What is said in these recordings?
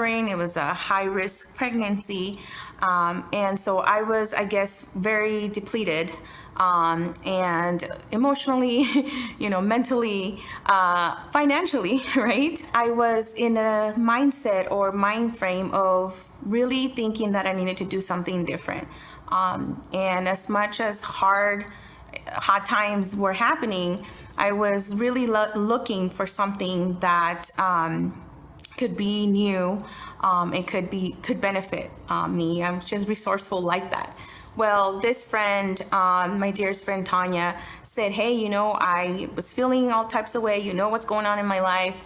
It was a high-risk pregnancy. And so I was, I guess, very depleted, and emotionally, mentally, financially, right? I was in a mindset or mind frame of really thinking that I needed to do something different. And as much as hard times were happening, I was really looking for something that could be new, and could benefit me. I'm just resourceful like that. Well, this friend, my dearest friend Tanya, said, "Hey, I was feeling all types of way. What's going on in my life.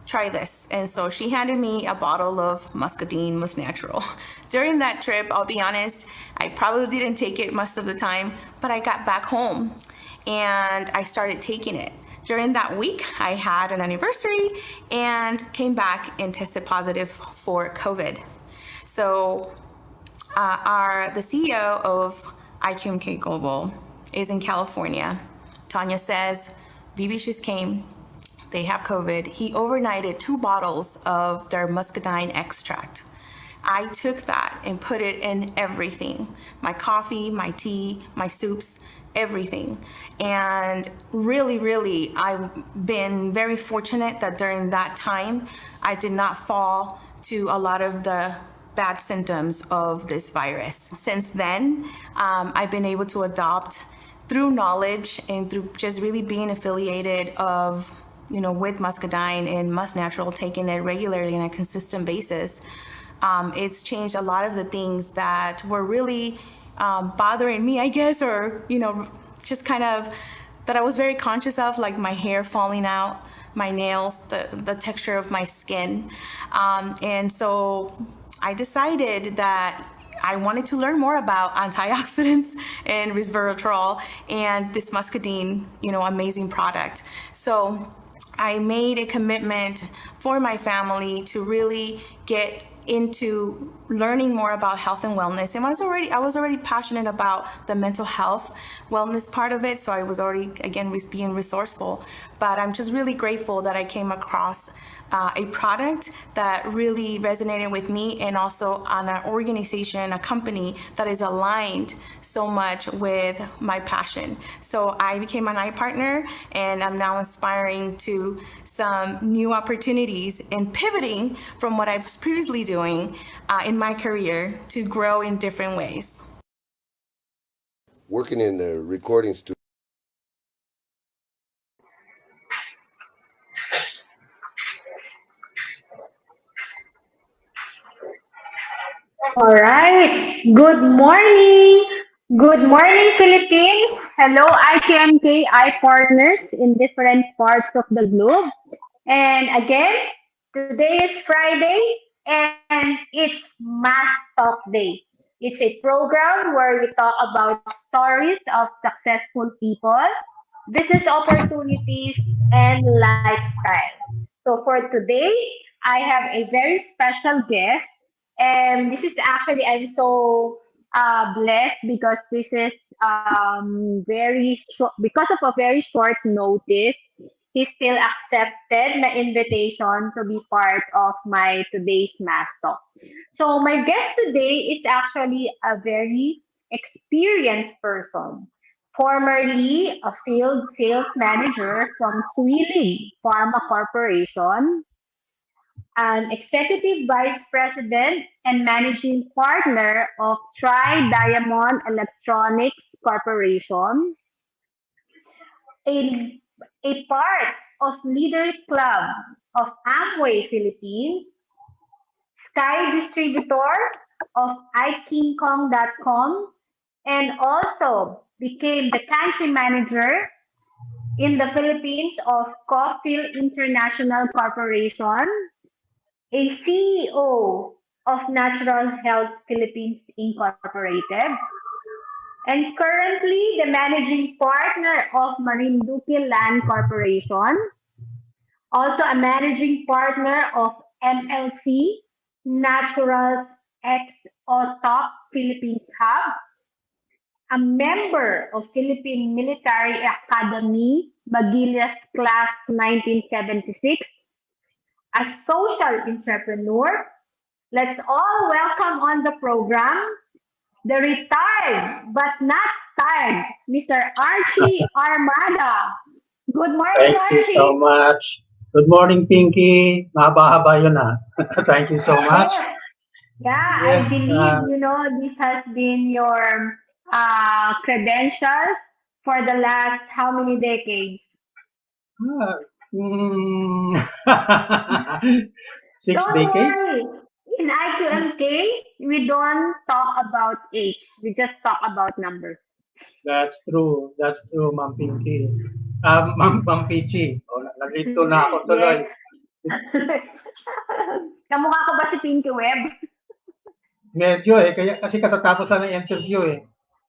Try this." And so she handed me a bottle of Muscadine Must Natural. During that trip, I'll be honest, I probably didn't take it most of the time, but I got back home and I started taking it. During that week, I had an anniversary and came back and tested positive for COVID. So the CEO of IQMK Global is in California. Tanya says, "Vivi just came. They have COVID." He overnighted 2 bottles of their muscadine extract. I took that and put it in everything: my coffee, my tea, my soups, everything. And really, I've been very fortunate that during that time, I did not fall to a lot of the bad symptoms of this virus. Since then, I've been able to adopt through knowledge and through just really being affiliated with muscadine and Must Natural, taking it regularly on a consistent basis. It's changed a lot of the things that were really bothering me, I guess, or, just kind of that I was very conscious of, like my hair falling out, my nails, the texture of my skin. And so I decided that I wanted to learn more about antioxidants and resveratrol and this muscadine, amazing product. So I made a commitment for my family to really get into learning more about health and wellness. And I was already passionate about the mental health wellness part of it, so I was already, again, being resourceful. But I'm just really grateful that I came across a product that really resonated with me, and also on an organization, a company that is aligned so much with my passion. So I became an I partner, and I'm now inspiring to some new opportunities and pivoting from what I was previously doing in my career to grow in different ways. Working in the recording studio. All right. Good morning. Good morning, Philippines. Hello, IQMK partners in different parts of the globe. And again, today is Friday and it's Mass Talk Day. It's a program where we talk about stories of successful people, business opportunities, and lifestyle. So for today, I have a very special guest. And this is actually, I'm so blessed because this is very short, because of a very short notice. He still accepted my invitation to be part of my today's Mass Talk. So my guest today is actually a very experienced person, formerly a field sales manager from Swilly Pharma Corporation, an executive vice president and managing partner of Tri Diamond Electronics Corporation, a, a part of Leader Club of Amway Philippines, Sky Distributor of iKingKong.com, and also became the country manager in the Philippines of Cofield International Corporation, a CEO of Natural Health Philippines Incorporated, and currently the managing partner of Marinduque Land Corporation, also a managing partner of MLC Naturals X Otop Philippines Hub, a member of Philippine Military Academy Bagilias Class 1976, a social entrepreneur, Let's all welcome on the program the retired but not tired Mr. Archie Armada. Good morning, Thank you Archie. so much. Good morning, Pinky. Mahaba-haba yun ah. Thank you so much. Yes. Yeah, I Yes, believe this has been your credentials for the last how many decades? uh, mm, 6 Don't decades. worry. In Six. IQMK, we don't talk about age. We just talk about numbers. That's true. That's true, Ma'am Pinky. Ma'am Peachy. Oh, nalito na ako Yes. tuloy. Kamukha ko ba si Pinky Web? Medyo eh. Kaya, kasi katatapos lang ng interview eh.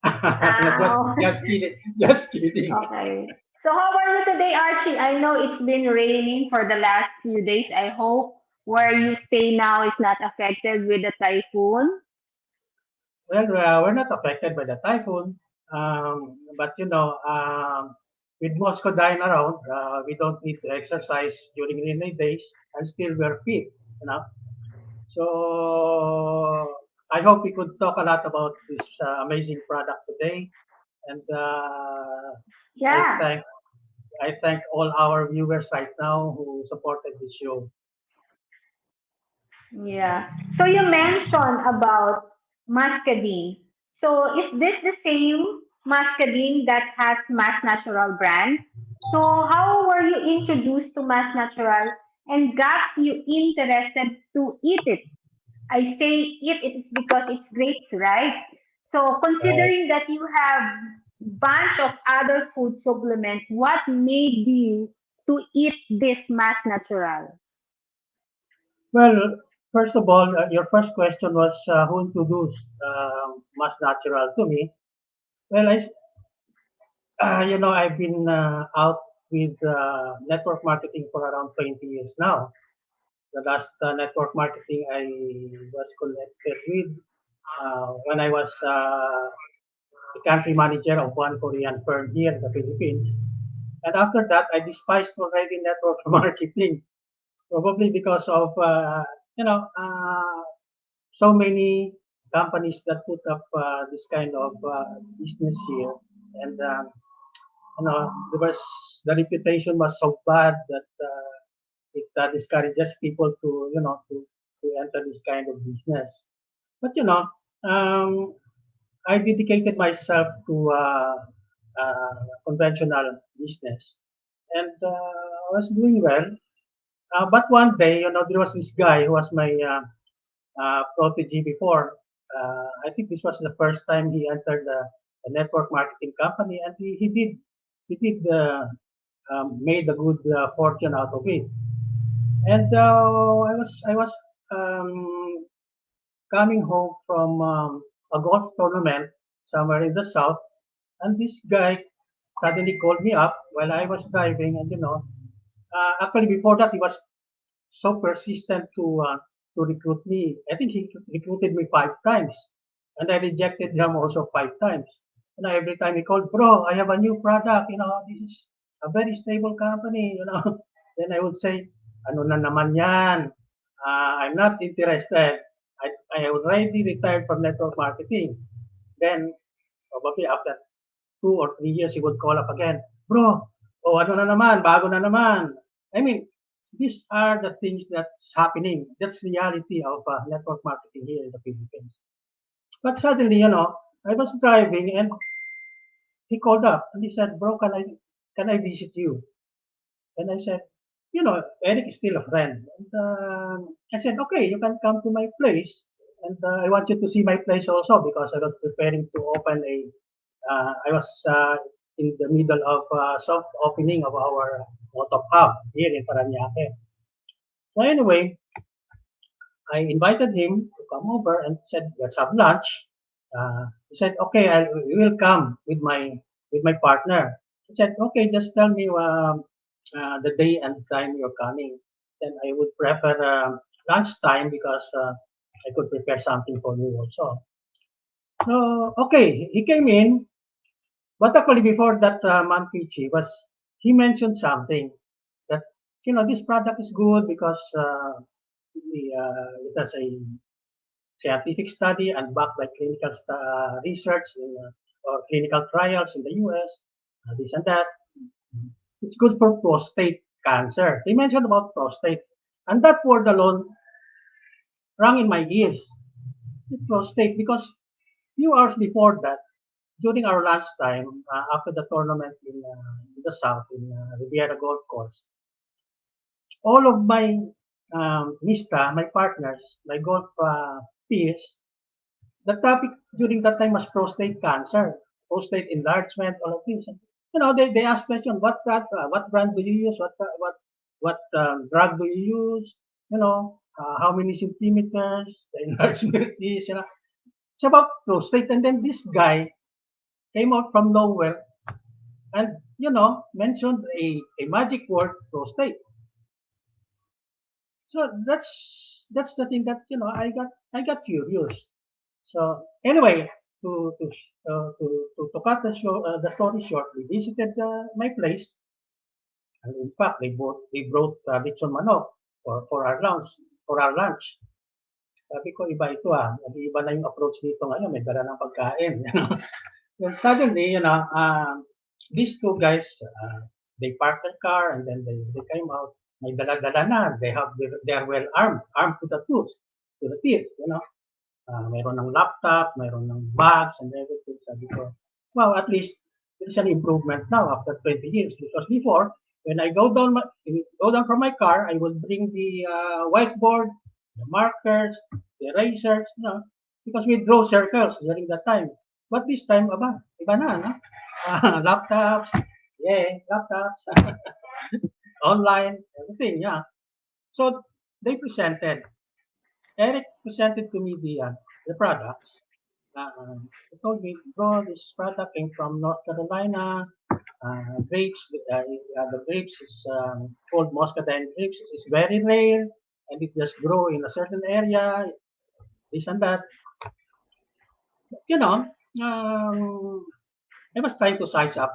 Ah, Just kidding. Just kidding. okay. So how are you today, Archie? I know it's been raining for the last few days. I hope where you stay now is not affected with the typhoon. Well, we're not affected by the typhoon, but with Moscow dying around, we don't need to exercise during rainy days, and still we're fit. You know, so I hope we could talk a lot about this amazing product today, and I Yeah, thank I thank all our viewers right now who supported this show. yeah. So you mentioned about muscadine. So is this the same muscadine that has Mass Natural brand? So how were you introduced to Mass Natural and got you interested to eat it? I say it is because it's great, right? So Right. considering that you have bunch of other food supplements, what made you to eat this Mass Natural? Well, first of all, your first question was who introduced Mas Natural to me. Well, I've been out with network marketing for around 20 years now. The last network marketing I was connected with when I was the country manager of one Korean firm here in the Philippines. And after that, I despised already network marketing, probably because of, so many companies that put up this kind of business here. And there was the reputation was so bad that it discourages people to to enter this kind of business. But um, I dedicated myself to conventional business, and I was doing well. But one day, there was this guy who was my protege before. I think this was the first time he entered the network marketing company, and he did made a good fortune out of it. And I was um, coming home from a golf tournament somewhere in the south, and this guy suddenly called me up while I was driving, and actually before that he was so persistent to recruit me. I think he recruited me 5 times, and I rejected him also 5 times. Every time he called, bro, I have a new product. This is a very stable company. Then I would say, ano na naman yan? I'm not interested. I already retired from network marketing. Then probably after 2 or 3 years, he would call up again, bro. Oh, ano na naman? Bago na naman. I mean, these are the things that's happening. That's reality of network marketing here in the Philippines. But suddenly, I was driving and he called up and he said, "Bro, can I visit you?" And I said, Eric is still a friend. And I said, "Okay, you can come to my place, and I want you to see my place also because I was preparing to open a. I was in the middle of soft opening of our auto hub here in Paranaque. So anyway, I invited him to come over and said, "Let's have lunch." He said, "Okay, we will come with my partner." He said, "Okay, just tell me the day and time you're coming. Then I would prefer lunchtime because I could prepare something for you also." So okay, he came in, but actually before that, man Peachy he mentioned something that this product is good because it has a scientific study and backed by clinical research or clinical trials in the US, this and that. It's good for prostate cancer. They mentioned about prostate, and that word alone rang in my ears. It's prostate because few hours before that, during our lunchtime, after the tournament in the south, in Riviera Golf Course, all of my my partners, my golf peers, the topic during that time was prostate cancer, prostate enlargement, all of this. They ask question, what brand do you use? What drug do you use? How many centimeters the enlargement is? It's about prostate. And then this guy came out from nowhere and mentioned a magic word, prostate. So that's the thing that I got curious. So anyway, to cut the story short, we visited my place, and in fact they brought lechon manok for our lunch. Sabi ko iba ito iba na yung approach dito ngayon, may dala ng pagkain. Then suddenly, these two guys, they parked their car and then they came out. May dala-dala na. They are well armed to the tooth, to the teeth. Mayroon ng laptop, mayroon ng bags and everything. Sabi ko, well, at least there's an improvement now after 20 years. Because before, when I go down from my car, I would bring the whiteboard, the markers, the erasers, because we draw circles during that time. But this time, iba na, no? Laptops, laptops, online, everything, yeah. So they presented. Eric presented to me the products. He told me, bro, this product came from North Carolina. Grapes, the grapes is called muscadine grapes. It's very rare, and it just grow in a certain area. This and that. You know, um, I was trying to size up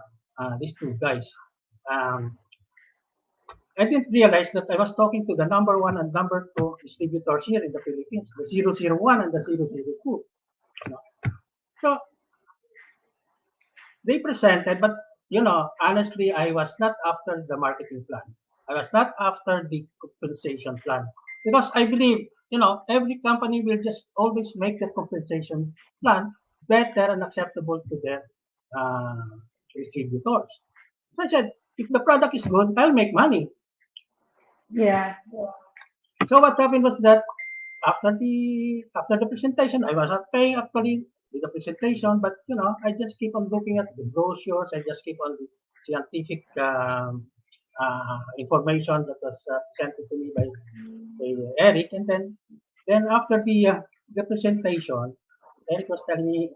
these two guys. Um, I didn't realize that I was talking to the number one and number two distributors here in the Philippines, the 001 and the 002. You know. So they presented, but honestly, I was not after the marketing plan. I was not after the compensation plan because I believe, every company will just always make the compensation plan better and acceptable to their uh, distributors. So I said, if the product is good, I'll make money. Yeah. So what happened was that after the presentation, I was not paying actually with the presentation, but I just keep on looking at the brochures. I just keep on the scientific information that was presented to me by Eric, and then after the presentation, Eric was telling me,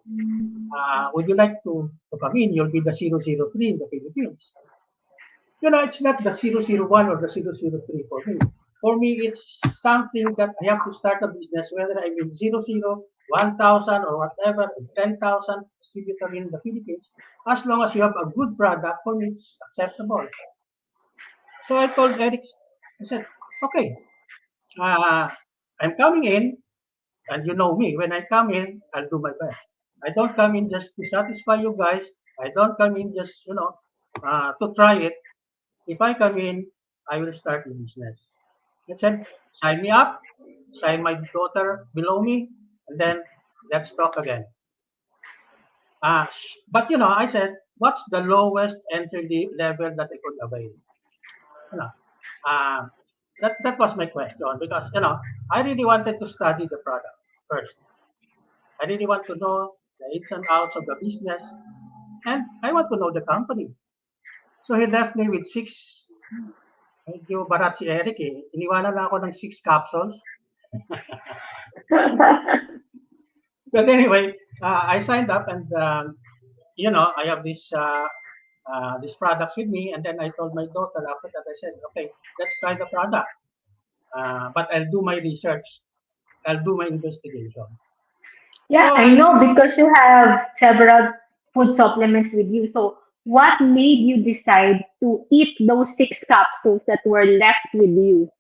"Would you like to come in? You'll be the 003 in the Philippines." It's not the 001 or the 003 for me. For me, it's something that I have to start a business, whether I'm in 00, 1,000 or whatever, 10,000 distributor in the Philippines. As long as you have a good product, for me, it's acceptable. So I told Eric, I said, okay, uh, I'm coming in, and you know me, when I come in, I'll do my best. I don't come in just to satisfy you guys. I don't come in just, to try it. If I come in, I will start the business. I said, sign me up, sign my daughter below me, and then let's talk again. But I said, what's the lowest entry level that I could avail? You know, uh, that was my question because I really wanted to study the product first. I really want to know the ins and outs of the business, and I want to know the company. So he left me with six. Medyo barat si Eric eh. Iniwanan na ako ng 6 capsules. But anyway, I signed up and, I have these products with me. And then I told my daughter after that, I said, okay, let's try the product. But I'll do my research. I'll do my investigation. Yeah, So I know because you have several food supplements with you. So, what made you decide to eat those 6 capsules that were left with you?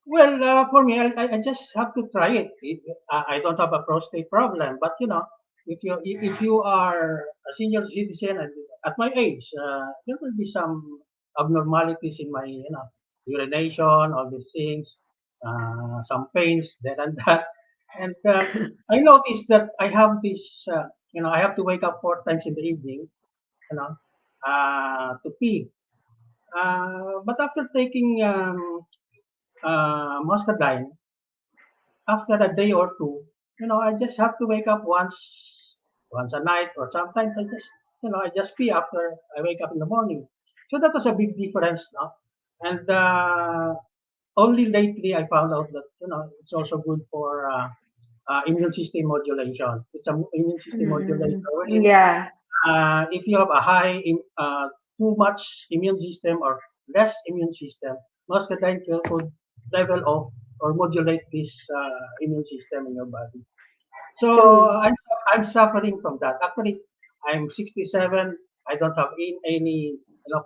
Well, for me, I just have to try it. I don't have a prostate problem, but if you are a senior citizen and at my age, there will be some abnormalities in my urination, all these things, some pains, that and that, and I noticed that I have this. I have to wake up 4 times in the evening, you know, to pee. But after taking muscadine, after a day or two, I just have to wake up once a night, or sometimes I just pee after I wake up in the morning. So that was a big difference, no? And only lately I found out that it's also good for immune system modulation. It's a immune system modulator wherein Yeah. if you have too much immune system or less immune system, muscadine could level off or modulate this immune system in your body. So True. I'm suffering from that. Actually, I'm 67. I don't have any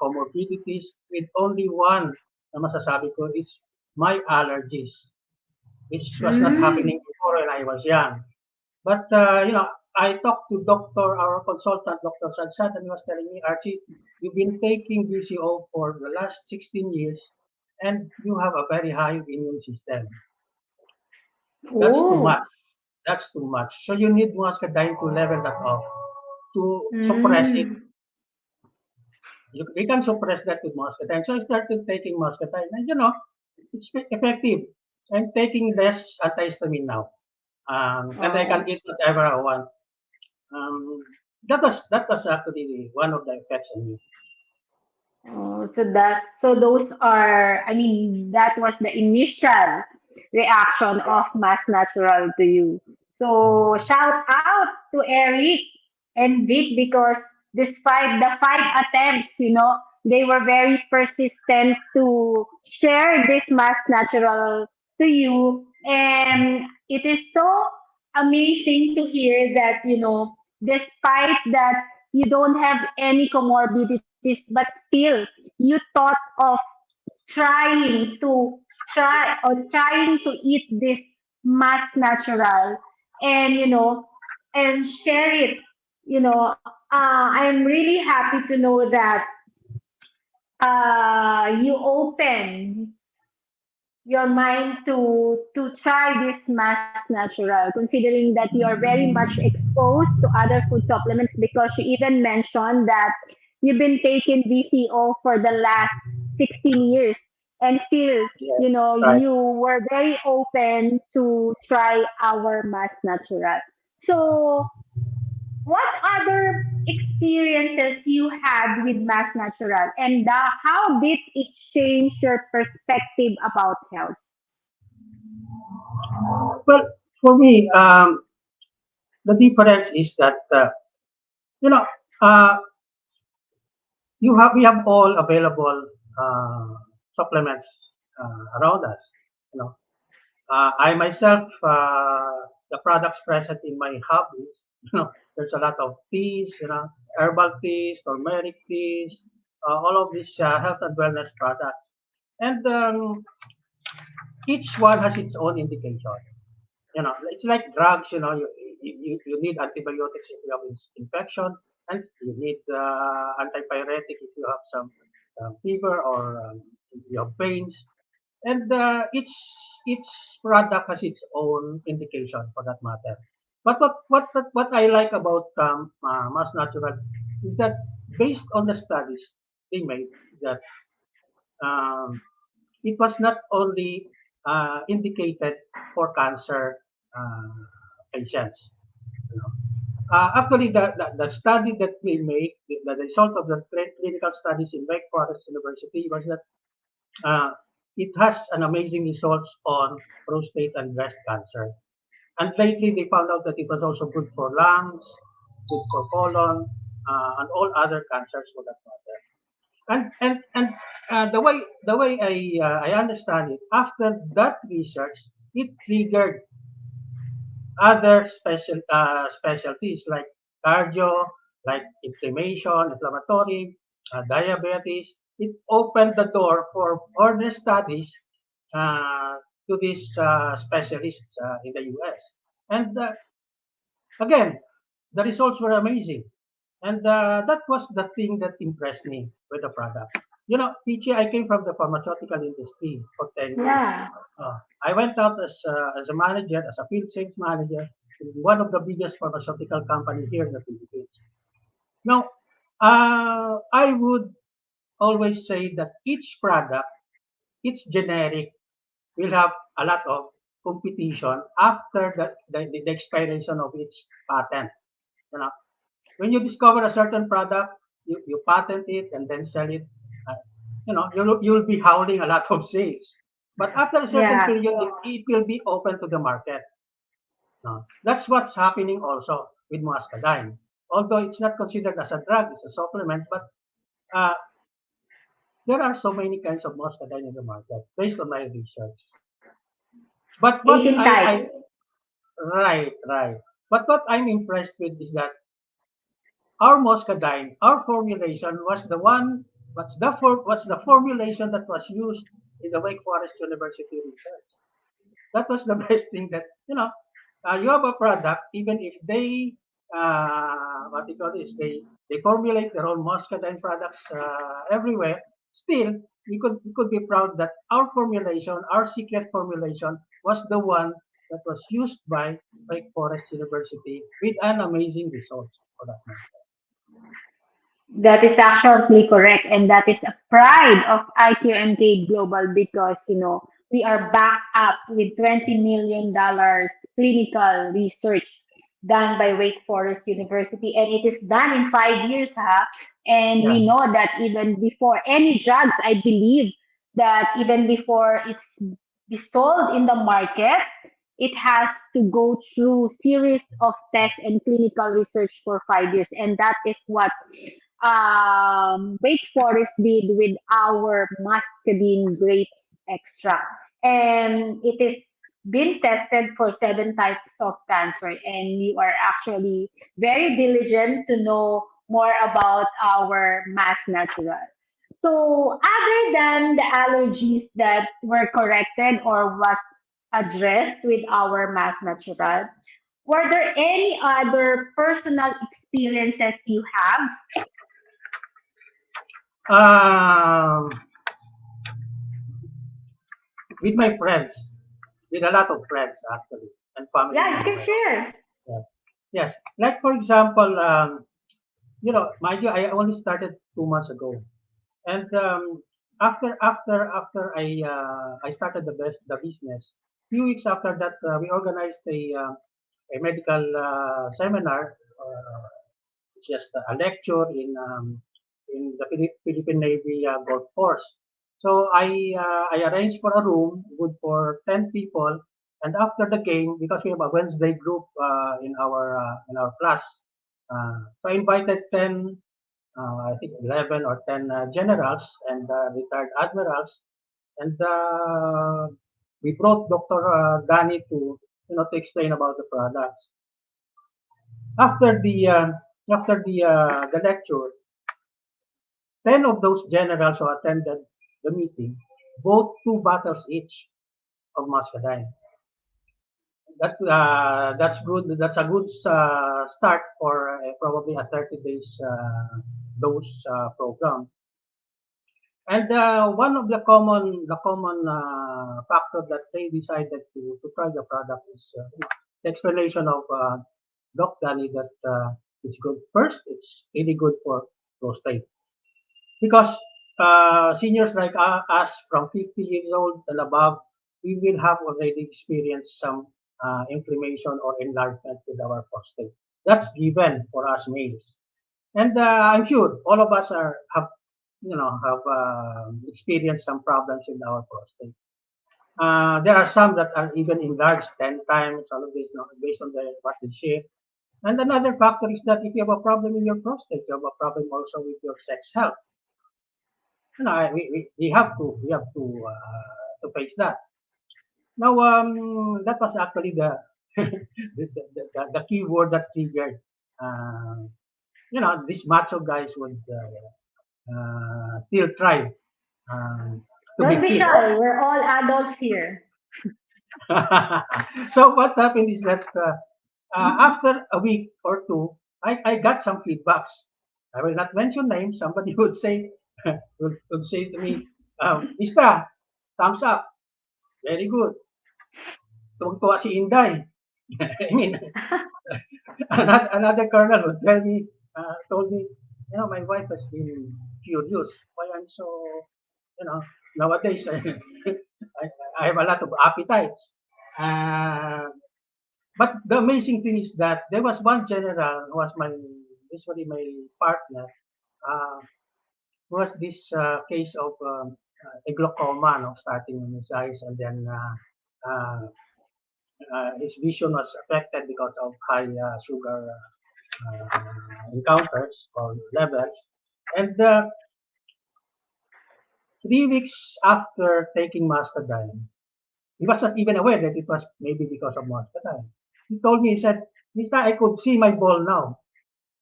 comorbidities. With only one na masasabi ko is my allergies, which was not happening Mm. before when I was young. But I talked to our consultant, Dr. Sadsad, and he was telling me, Archie, you've been taking BCO for the last 16 years, and you have a very high immune system. That's too much. Oh. That's too much. So you need muscadine to level that off, to suppress it. Mm. We can suppress that with muscadine. So I started taking muscadine, and it's effective. I'm taking less antihistamine now, and I can Oh. eat whatever I want. That was actually one of the effects on me. Oh, so those are, I mean, that was the initial reaction of Mass Natural to you. So shout out to Eric and Vic because despite the 5 attempts, they were very persistent to share this Mass Natural to you. And it is so amazing to hear that, despite that you don't have any comorbidities, but still you thought of trying to trying to eat this mass natural and and share it. I'm really happy to know that you open your mind to try this mass natural, considering that you are very much exposed to other food supplements because you even mentioned that you've been taking VCO for the last 16 years and still Yeah, right. you were very open to try our mass natural. So what other experiences you had with mass natural and how did it change your perspective about health? Well, for me, the difference is that you know uh, we have all available uh, supplements around us. You know, I myself, the products present in my hobbies, there's a lot of teas, herbal teas, turmeric teas, all of these health and wellness products. And each one has its own indication. It's like drugs. You need antibiotics if you have infection, and you need antipyretic if you have some fever or if you have pains. And each product has its own indication for that matter. But what I like about Mass Natural is that based on the studies they made, that um, it was not only indicated for cancer uh, patients. You know. Actually, the study that we made, the result of the clinical studies in Wake Forest University was that uh, it has an amazing results on prostate and breast cancer. And lately, they found out that it was also good for lungs, good for colon, and all other cancers for that matter. And the way I understand it, after that research, it triggered other specialties like cardio, like inflammatory, diabetes. It opened the door for further studies to these specialists in the US. And again, the results were amazing. And that was the thing that impressed me with the product. You know, Peachy, I came from the pharmaceutical industry for 10 years. Yeah. I went out as a manager, as a field sales manager in one of the biggest pharmaceutical companies here in the Philippines. Now, I would always say that each product, each generic, will have a lot of competition after the expiration of its patent. You know, when you discover a certain product, you patent it and then sell it. Uh, you'll be howling a lot of sales. But after a certain Yeah. period, it will be open to the market. That's what's happening also with muscadine. Although it's not considered as a drug, it's a supplement, but uh, there are so many kinds of muscadine in the market based on my research. But what 18 types. right. But what I'm impressed with is that our muscadine, our formulation was the one. What's the formulation that was used in the Wake Forest University research? That was the best thing that you have a product. Even if they what you call this, they formulate their own muscadine products everywhere. Still, we could be proud that our formulation, our secret formulation, was the one that was used by Wake Forest University with an amazing result for that matter. That is actually correct, and that is a pride of IQMK Global because we are backed up with $20 million clinical research done by Wake Forest University, and it is done in 5 years, huh? And Yeah. we know that even before any drugs, I believe that even before it's be sold in the market, it has to go through series of tests and clinical research for 5 years, and that is what Wake Forest did with our muscadine grapes extract. And it is been tested for 7 types of cancer. And you are actually very diligent to know more about our mass natural. So other than the allergies that were corrected or was addressed with our mass natural, were there any other personal experiences you have? Um, with my friends, with a lot of friends actually, and family Yeah, you can members. share. Yes, yes. Like for example, mind you, I only started 2 months ago, and after I started the business. Few weeks after that, we organized a medical seminar. It's just a lecture in the Philippine Navy Golf Course. So I arranged for a room good for 10 people, and after the game, because we have a Wednesday group in our class, so I invited 10, I think 11 or 10 generals and retired admirals, and we brought Dr. Danny to explain about the products. After the lecture, 10 of those generals who attended the meeting bought 2 bottles each of muscadine. That's good. That's a good start for probably a 30 days dose program. And one of the common factor that they decided to try the product is the explanation of Doc Danny that it's good. First, it's really good for prostate because seniors like us from 50 years old and above, we will have already experienced some inflammation or enlargement with our prostate. That's given for us males, and I'm sure all of us have experienced some problems in our prostate. There are some that are even enlarged 10 times, all of this, based on what they share. And another factor is that if you have a problem in your prostate, you have a problem also with your sex health. We have to face that. Now, that was actually the key word that triggered. Uh, these macho guys would still try um, to be Don't be fit. shy. We're all adults here. So what happened is that after a week or two, I got some feedbacks. I will not mention names. Somebody would say would say to me, Mista, thumbs up, very good. Tuwag-tuwa si Inday. I mean, another colonel would tell me, told me, my wife has been furious. Why I'm so, you know, nowadays I, I have a lot of appetites. Uh, but the amazing thing is that there was one general who was usually my partner, uh, who was this case of a glaucoma, no, starting in his eyes, and then his vision was affected because of high sugar encounters or levels. And 3 weeks after taking muscadine, he was not even aware that it was maybe because of muscadine. He told me, he said, Mister, I could see my ball now.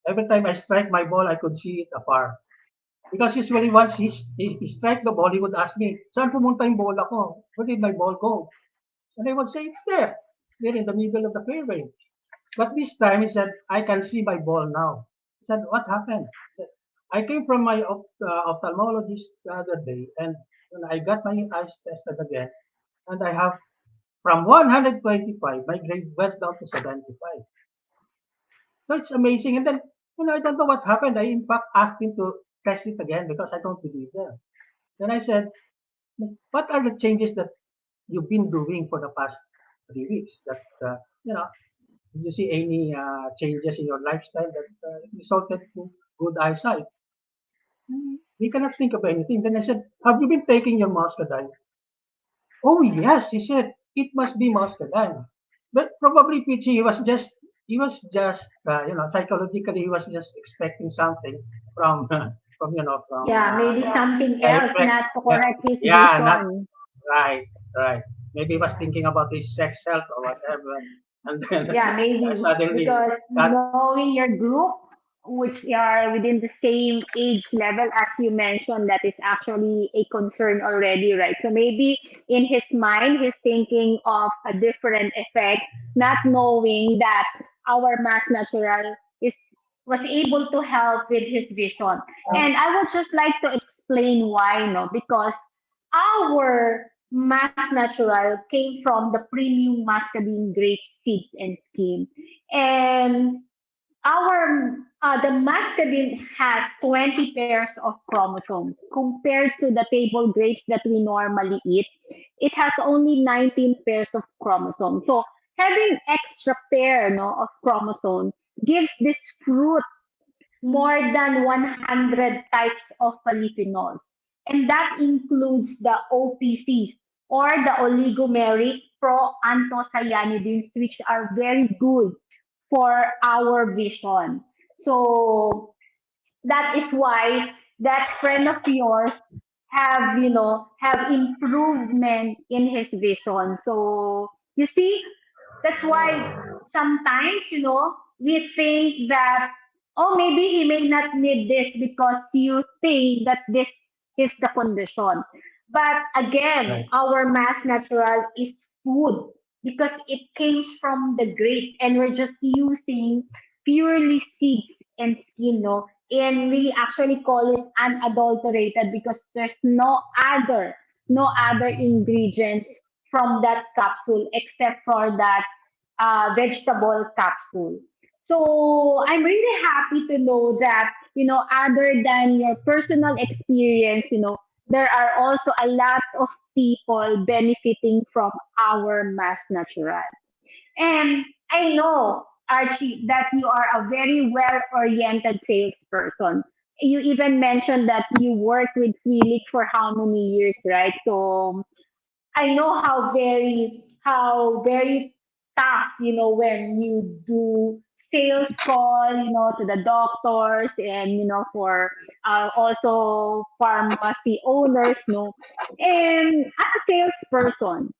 Every time I strike my ball, I could see it afar. Because usually once he strike the ball, he would ask me, saan pumunta yung bola ko? Where did my ball go? And I would say, it's there. There in the middle of the fairway. But this time he said, I can see my ball now. He said, what happened? He said, I came from my ophthalmologist the other day and when I got my eyes tested again and I have from 125, my grade went down to 75. So it's amazing. And then, I don't know what happened. I in fact asked him to test it again because I don't believe them. Then I said, what are the changes that you've been doing for the past 3 weeks that, you see any changes in your lifestyle that resulted to good eyesight? He cannot think of anything. Then I said, have you been taking your muscadine? Oh yes, he said, it must be muscadine. But probably Peachy, he was just psychologically he was just expecting something from from Yeah, maybe something the else effect. not to correct his Yeah, not vision. right, right. Maybe he was thinking about his sex health or whatever, and then Yeah, maybe suddenly because that knowing your group, which are within the same age level as you mentioned, that is actually a concern already, right? So maybe in his mind, he's thinking of a different effect, not knowing that our mass natural is was able to help with his vision. And I would just like to explain why, no, because our mass natural came from the premium muscadine grape seeds and skin. And our the muscadine has 20 pairs of chromosomes compared to the table grapes that we normally eat. It has only 19 pairs of chromosomes. So having extra pair, no, of chromosome gives this fruit more than 100 types of polyphenols. And that includes the OPCs or the oligomeric proanthocyanidins, which are very good for our vision. So that is why that friend of yours have improvement in his vision. So you see, that's why sometimes we think that, oh, maybe he may not need this because you think that this is the condition. But again, right, our mass natural is food because it came from the grape and we're just using purely seeds and skin, no? And we actually call it unadulterated because there's no other ingredients from that capsule except for that vegetable capsule. So I'm really happy to know that, other than your personal experience, there are also a lot of people benefiting from our mass natural. And I know, Archie, that you are a very well-oriented salesperson. You even mentioned that you worked with Swilik for how many years, right? So I know how very tough, when you do sales call, to the doctors and for also pharmacy owners, no. And as a salesperson,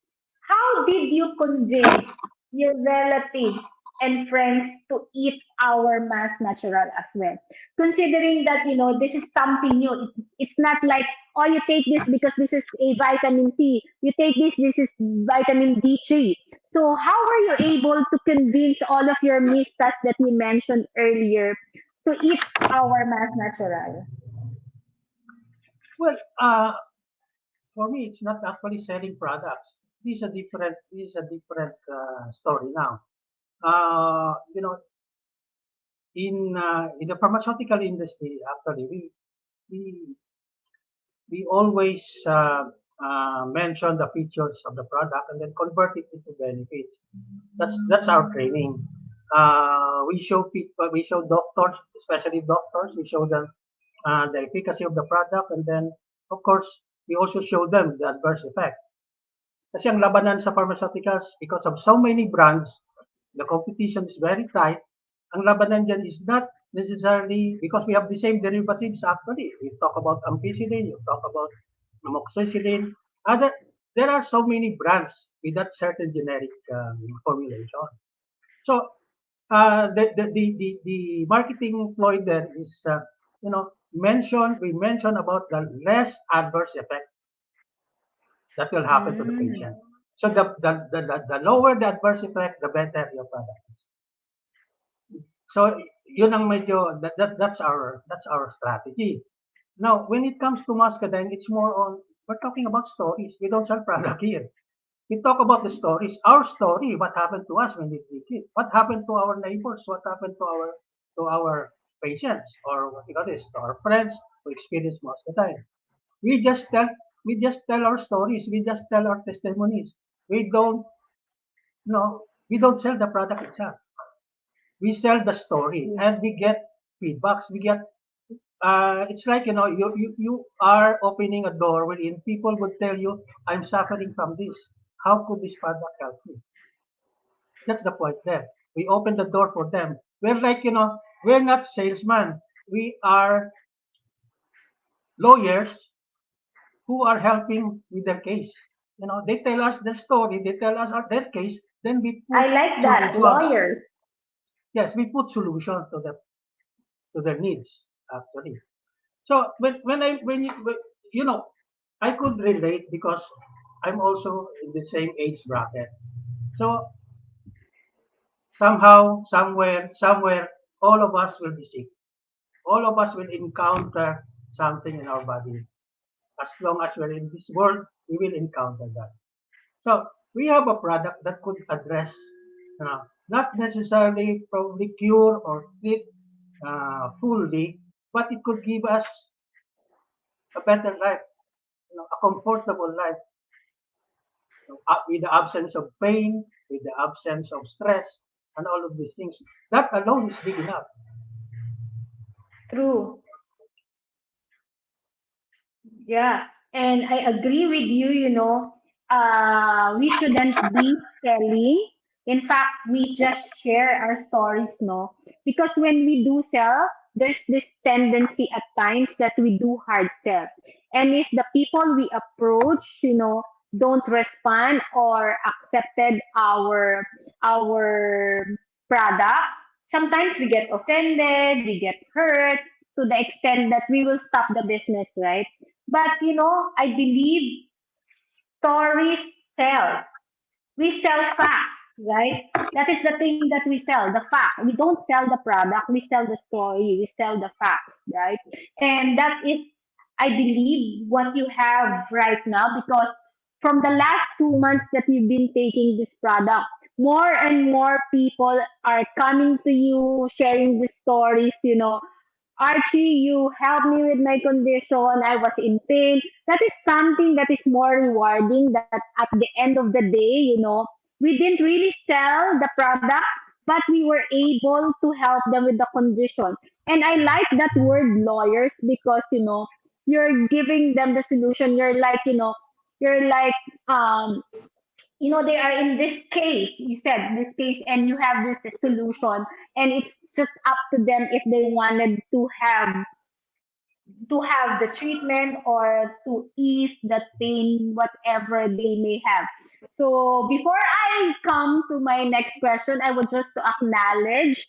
how did you convince your relatives and friends to eat our mass natural as well? Considering that, this is something new. It's not like, or you take this because this is a vitamin C. You take this is vitamin D3. So how were you able to convince all of your mistas that you mentioned earlier to eat our Mas Natural? Well, for me, it's not actually selling products. This is a different story now. You know, in the pharmaceutical industry, actually, we we always mention the features of the product and then convert it into benefits. That's our training. We show people, we show doctors, especially doctors, we show them the efficacy of the product, and then of course we also show them the adverse effect. Kasi ang labanan sa pharmaceuticals, because of so many brands, the competition is very tight. Ang labanan dyan is not necessarily because we have the same derivatives actually. We talk about ampicillin, you talk about amoxicillin. Other, there are so many brands with that certain generic formulation. So the marketing ploy there is, we mention about the less adverse effect that will happen to the Mm, patient. So the lower the adverse effect, the better your product. So yun ang medyo that's our strategy. Now, when it comes to muscadine, it's more on we're talking about stories. We don't sell product here. We talk about the stories. Our story, what happened to us when we drink it, what happened to our neighbors, what happened to our patients, or what you call this, to our friends who experience muscadine. We just tell we just tell our stories. We just tell our testimonies. We don't we don't sell the product itself. We sell the story and we get feedbacks. We get it's like you are opening a door wherein people would tell you, I'm suffering from this. How could this product help me? That's the point there. We open the door for them. We're like, we're not salesmen. We are lawyers who are helping with their case. They tell us their story, they tell us their case, then we I put like that. solutions. Lawyers. Yes, we put solutions to their needs actually. So when I could relate because I'm also in the same age bracket. So somehow, somewhere, all of us will be sick. All of us will encounter something in our body. As long as we're in this world, we will encounter that. So we have a product that could address, not necessarily probably cure or treat fully, but it could give us a better life, a comfortable life, with the absence of pain, with the absence of stress, and all of these things. That alone is big enough. True. Yeah, and I agree with you, we shouldn't be selling. In fact, we just share our stories, no? Because when we do sell, there's this tendency at times that we do hard sell. And if the people we approach, don't respond or accepted our product, sometimes we get offended, we get hurt to the extent that we will stop the business, right? But I believe stories sell. We sell facts, right? That is the thing that we sell, the fact. We don't sell the product, we sell the story, we sell the facts, right? And that is, I believe, what you have right now because from the last 2 months that you've been taking this product, more and more people are coming to you, sharing the stories, Archie, you helped me with my condition. I was in pain. That is something that is more rewarding that at the end of the day, we didn't really sell the product, but we were able to help them with the condition. And I like that word lawyers because, you're giving them the solution. You're like, they are in this case, you said this case, and you have this solution, and it's just up to them if they wanted to have the treatment or to ease the pain, whatever they may have. So before I come to my next question, I would just to acknowledge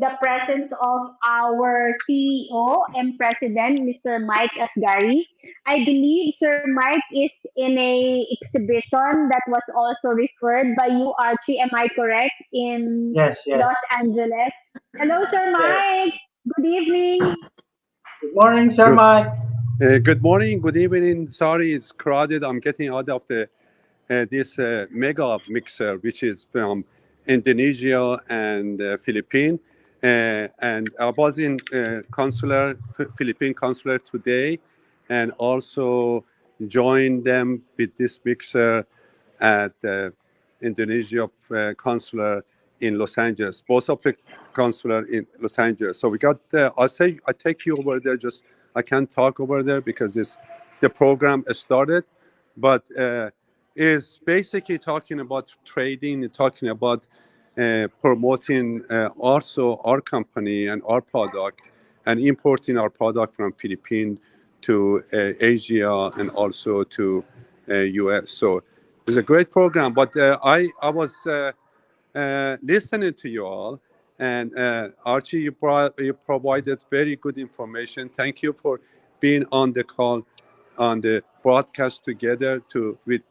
the presence of our CEO and President, Mr. Mike Asgari. I believe Sir Mike is in a exhibition that was also referred by you, Archie. Am I correct? In Yes, yes, Los Angeles. Hello, Sir yes. Mike. Good evening. Good morning, Sir Good, Mike. good morning, good evening. Sorry, it's crowded. I'm getting out of the this mega mixer, which is from Indonesia and Philippines. And I was in Philippine consular today, and also joined them with this mixer at Indonesia consular in Los Angeles. Both of the consular in Los Angeles. So we got. I take you over there. Just I can't talk over there because the program started, but is basically talking about trading, talking about promoting also our company and our product, and importing our product from Philippines to Asia and also to US. So it's a great program. But I was listening to you all, and Archie, you provided very good information. Thank you for being on the call, on the broadcast together with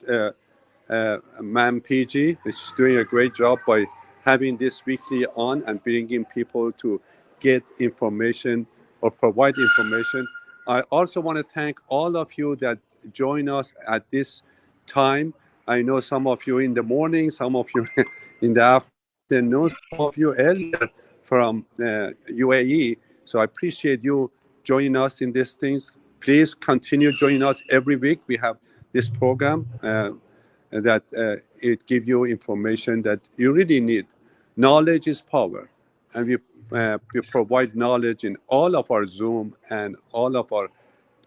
Ma'am Peachy, which is doing a great job by having this weekly on and bringing people to get information or provide information. I also want to thank all of you that join us at this time. I know some of you in the morning, some of you in the afternoon, some of you earlier from UAE. So I appreciate you joining us in these things. Please continue joining us every week. We have this program that it give you information that you really need. Knowledge is power, and we provide knowledge in all of our Zoom and all of our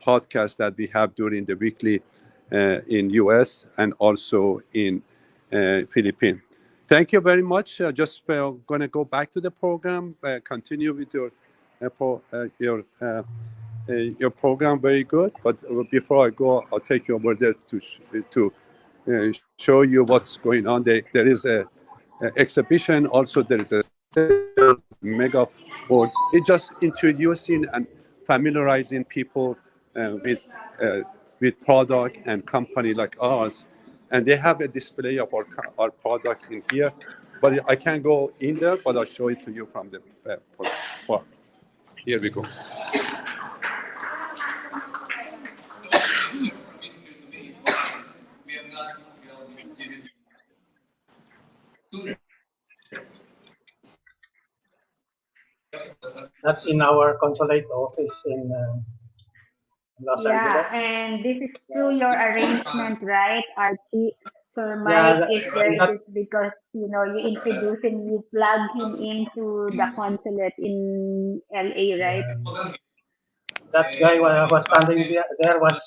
podcasts that we have during the weekly in US and also in Philippines. Thank you very much. Just going to go back to the program, continue with your program. Very good. But before I go, I'll take you over there to show you what's going on. There is a exhibition. Also, there is a session, mega board. It's just introducing and familiarizing people with product and company like ours. And they have a display of our product in here. But I can't go in there, but I'll show it to you from the far. Here we go. That's in our consulate office in Los Yeah, Angeles. and this is through your arrangement, right, Archie? Sir Yeah, Mike is there. It that is because you introduce him, you plug him into the consulate in LA, right? that guy was standing there was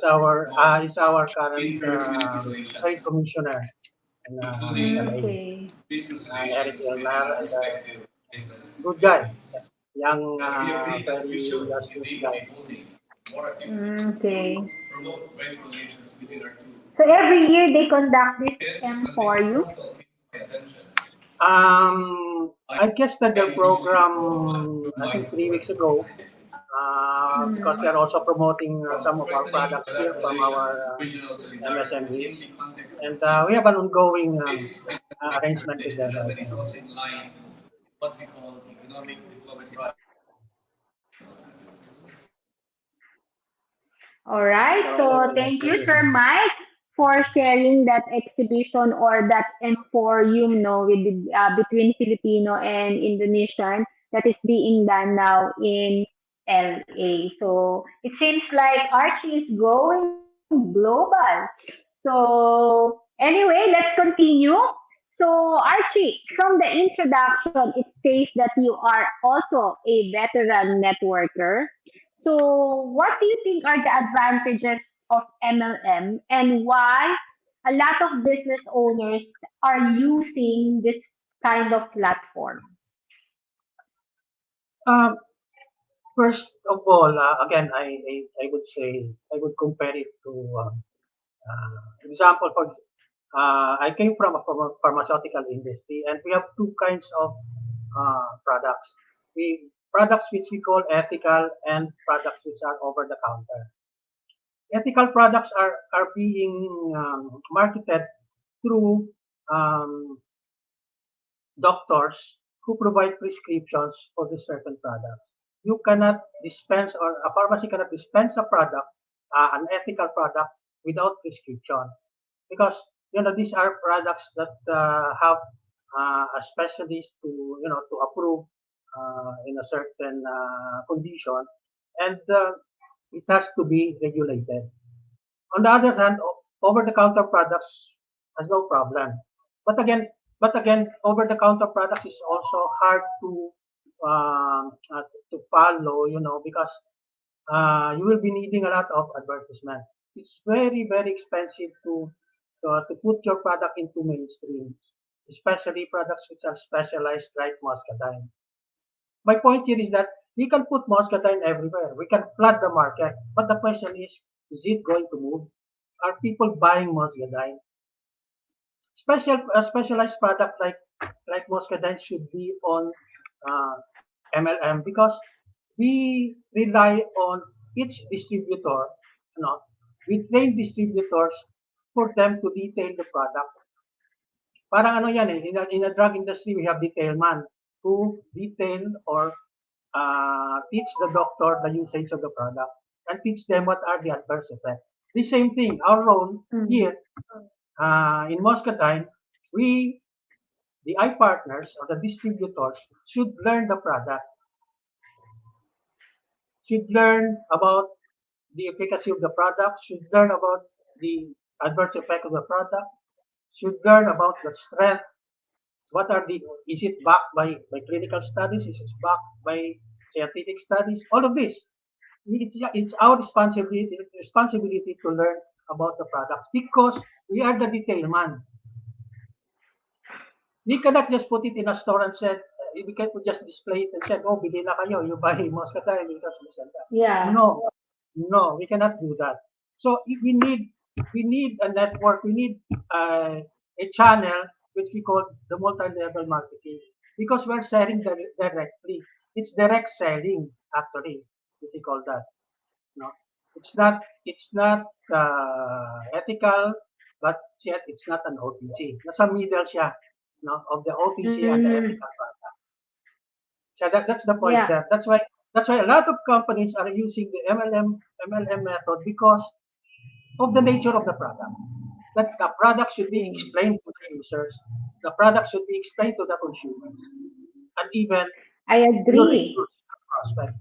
our is our current trade commissioner in LA, Okay. Eric Elnar, and good guy, young, very industrious guy. Okay. So every year they conduct this M4U. I guess that their program, I think 3 weeks ago, because they're also promoting some of our products here from our MSMEs, and we have an ongoing arrangement with them right now. All right. So So thank you, Sir Mike, for sharing that exhibition or that emporium, no, with between Filipino and Indonesian that is being done now in LA. So it seems like Archie is going global. So anyway, let's continue. So Archie, from the introduction, it says that you are also a veteran networker. So, what do you think are the advantages of MLM and why a lot of business owners are using this kind of platform? um, first of all, again, I would say I would compare it to example I came from a pharmaceutical industry, and we have two kinds of products. Products which we call ethical and products which are over the counter. Ethical products are being marketed through um, doctors who provide prescriptions for this certain product. You cannot dispense, or a pharmacy cannot dispense a product, an ethical product, without prescription, because these are products that have a specialist to to approve in a certain condition, and it has to be regulated. On the other hand, over-the-counter products has no problem. But again, over-the-counter products is also hard to follow, because you will be needing a lot of advertisement. It's very, very expensive to put your product into mainstream, especially products which are specialized like muscadine. My point here is that we can put muscadine everywhere. We can flood the market. But the question is it going to move? Are people buying muscadine? Specialized product like muscadine should be on uh, MLM, because we rely on each distributor. We train distributors for them to detail the product. Parang ano yan eh, in a drug industry, we have detailman who detail or teach the doctor the usage of the product and teach them what are the adverse effects. The same thing, our role here in Muscatine, we, the eye partners or the distributors, should learn the product, should learn about the efficacy of the product, should learn about the adverse effect of the product, should learn about the strength. What are the, is it backed by clinical studies? Is it backed by scientific studies? All of this. It's our responsibility to learn about the product, because we are the detail man. You cannot just put it in a store and said, we can just display it and said, oh, bili na kayo, you buy Moscatel because this and that. Yeah. No, we cannot do that. So we need a network, we need a channel which we call the multi-level marketing, because we're selling directly. It's direct selling, actually, if we call that. No, it's not ethical, but yet it's not an OTC. Nasa middle siya, of the OTC and the ethical product. So that's the point Yeah. there. That's why a lot of companies are using the MLM method, because of the nature of the product. That the product should be explained to the users. The product should be explained to the consumers, and even I your agree. prospect.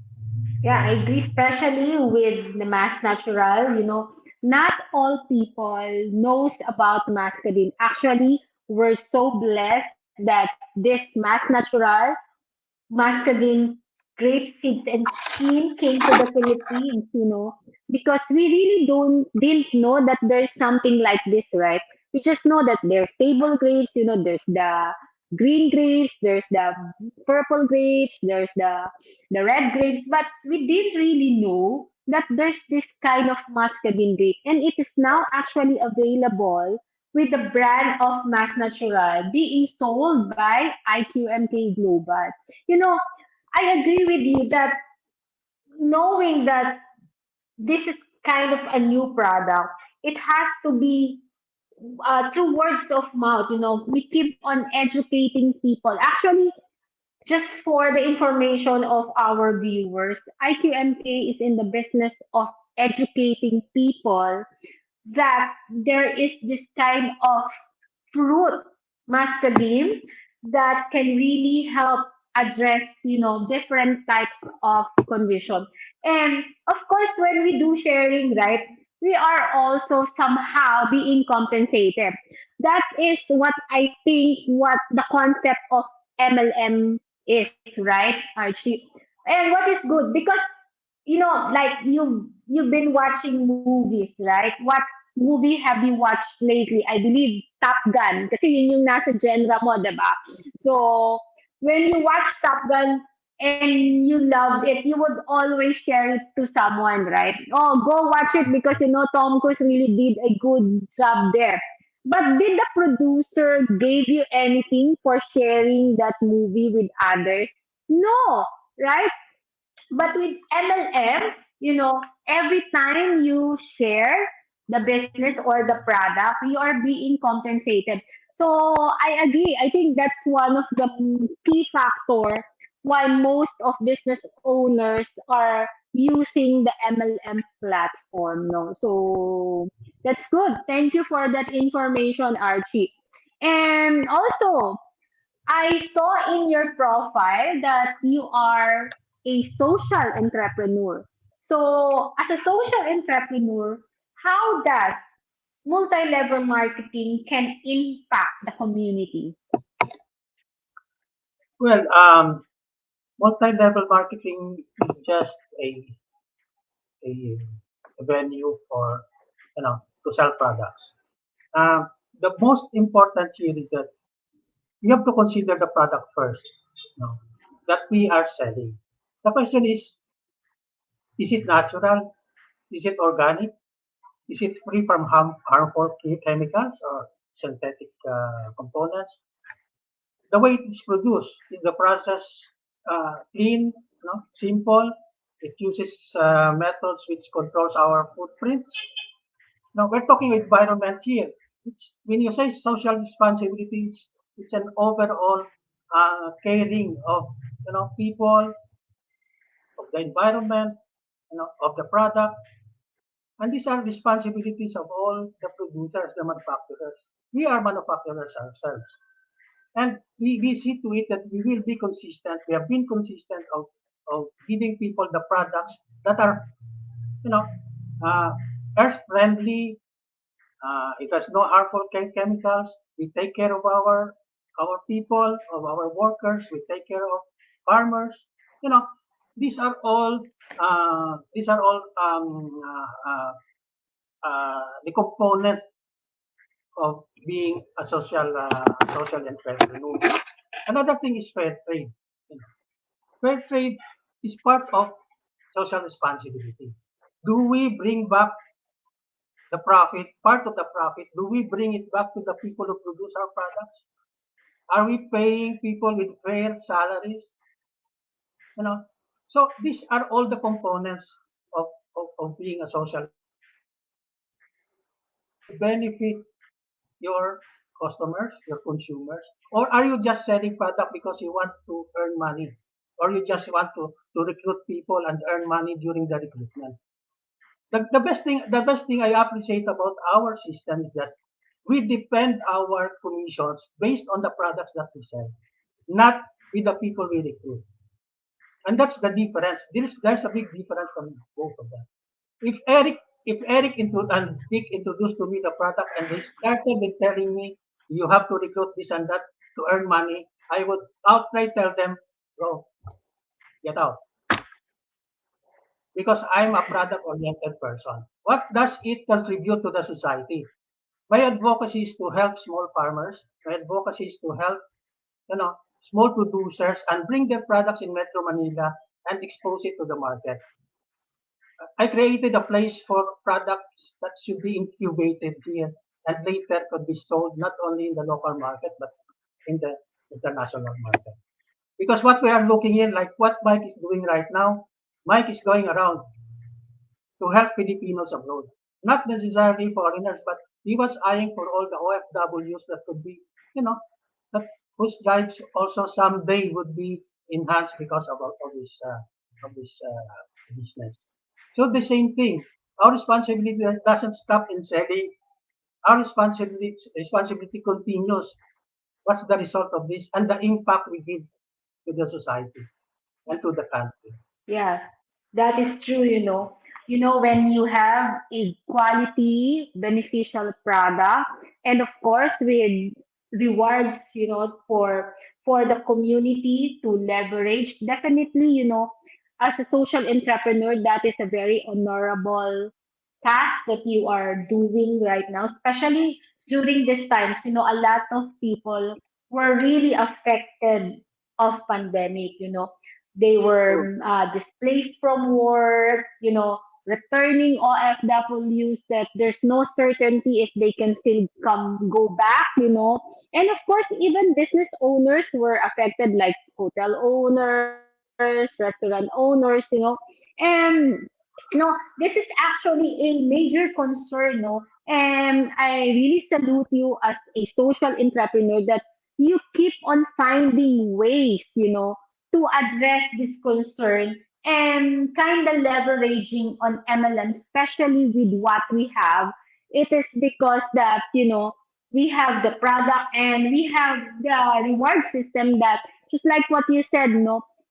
Yeah, I agree, especially with the mass natural. Not all people knows about masculine. Actually, we're so blessed that this mass natural muscadine grape seeds and skin came to the Philippines, because we really didn't know that there's something like this, right? We just know that there's stable grapes, there's the green grapes, there's the purple grapes, there's the red grapes, but we didn't really know that there's this kind of muscadine grape, and it is now actually available with the brand of Mass Natural being sold by IQMK Global. You know, I agree with you that knowing that this is kind of a new product, it has to be through words of mouth. We keep on educating people. Actually, just for the information of our viewers, IQMK is in the business of educating people that there is this kind of fruit muscadine that can really help address different types of condition. And of course, when we do sharing, right, we are also somehow being compensated. That is what I think what the concept of MLM is, right, Archie? And what is good, because like you've been watching movies, right? What movie have you watched lately? I believe Top Gun, kasi yun yung nasa genre mo, diba? So, when you watch Top Gun and you loved it, you would always share it to someone, right? Oh, go watch it because Tom Cruise really did a good job there. But did the producer gave you anything for sharing that movie with others? No, right? But with MLM, every time you share the business or the product, you are being compensated. So I agree. I think that's one of the key factor why most of business owners are using the MLM platform. No, so that's good. Thank you for that information, Archie. And also, I saw in your profile that you are a social entrepreneur. So, as a social entrepreneur, how does multi-level marketing can impact the community? Well, multi-level marketing is just a, a venue for to sell products. Um, the most important here is that you have to consider the product first, that we are selling. The question is it natural? Is it organic? Is it free from harmful chemicals or synthetic components? The way it is produced, is the process clean, simple? It uses methods which controls our footprints. Now we're talking environment here. It's when you say social responsibility, it's an overall caring of people, of the environment, of the product, and these are responsibilities of all the producers, the manufacturers. We are manufacturers ourselves, and we see to it that we will be consistent. We have been consistent of giving people the products that are you know uh, earth friendly. It has no harmful chemicals. We take care of our people, of our workers. We take care of farmers. You know, these are all the component of being a social entrepreneur. Another thing is fair trade. You know, fair trade is part of social responsibility. Do we bring back the profit, part of the profit, do we bring it back to the people who produce our products? Are we paying people with fair salaries? You know, so these are all the components of being a social entrepreneur. Do you benefit your customers, your consumers, or are you just selling product because you want to earn money, or you just want to recruit people and earn money during the recruitment? The best thing I appreciate about our system is that we depend our commissions based on the products that we sell, not with the people we recruit. And that's the difference. There's a big difference from both of them. If Eric and Dick introduced to me the product and they started with telling me you have to recruit this and that to earn money, I would outright tell them, go, get out. Because I'm a product oriented person. What does it contribute to the society? My advocacy is to help small farmers. My advocacy is to help, small producers and bring their products in Metro Manila and expose it to the market. I created a place for products that should be incubated here and later could be sold not only in the local market but in the international market. Because what we are looking in, like what Mike is doing right now, Mike is going around to help Filipinos abroad. Not necessarily foreigners, but he was eyeing for all the OFWs that could be, you know, that whose lives also someday would be enhanced because of this business. So the same thing. Our responsibility doesn't stop in selling. Our responsibility continues. What's the result of this and the impact we give to the society and to the country? Yeah, that is true. When you have a quality, beneficial product, and of course with rewards, for the community to leverage, definitely, as a social entrepreneur, that is a very honorable task that you are doing right now, especially during these times. A lot of people were really affected of pandemic. They True. were displaced from work, returning OFWs that there's no certainty if they can still go back, And of course, even business owners were affected, like hotel owners, restaurant owners. And this is actually a major concern, no? And I really salute you as a social entrepreneur that you keep on finding ways, to address this concern and kind of leveraging on MLM, especially with what we have. It is because that, we have the product and we have the reward system that, just like what you said,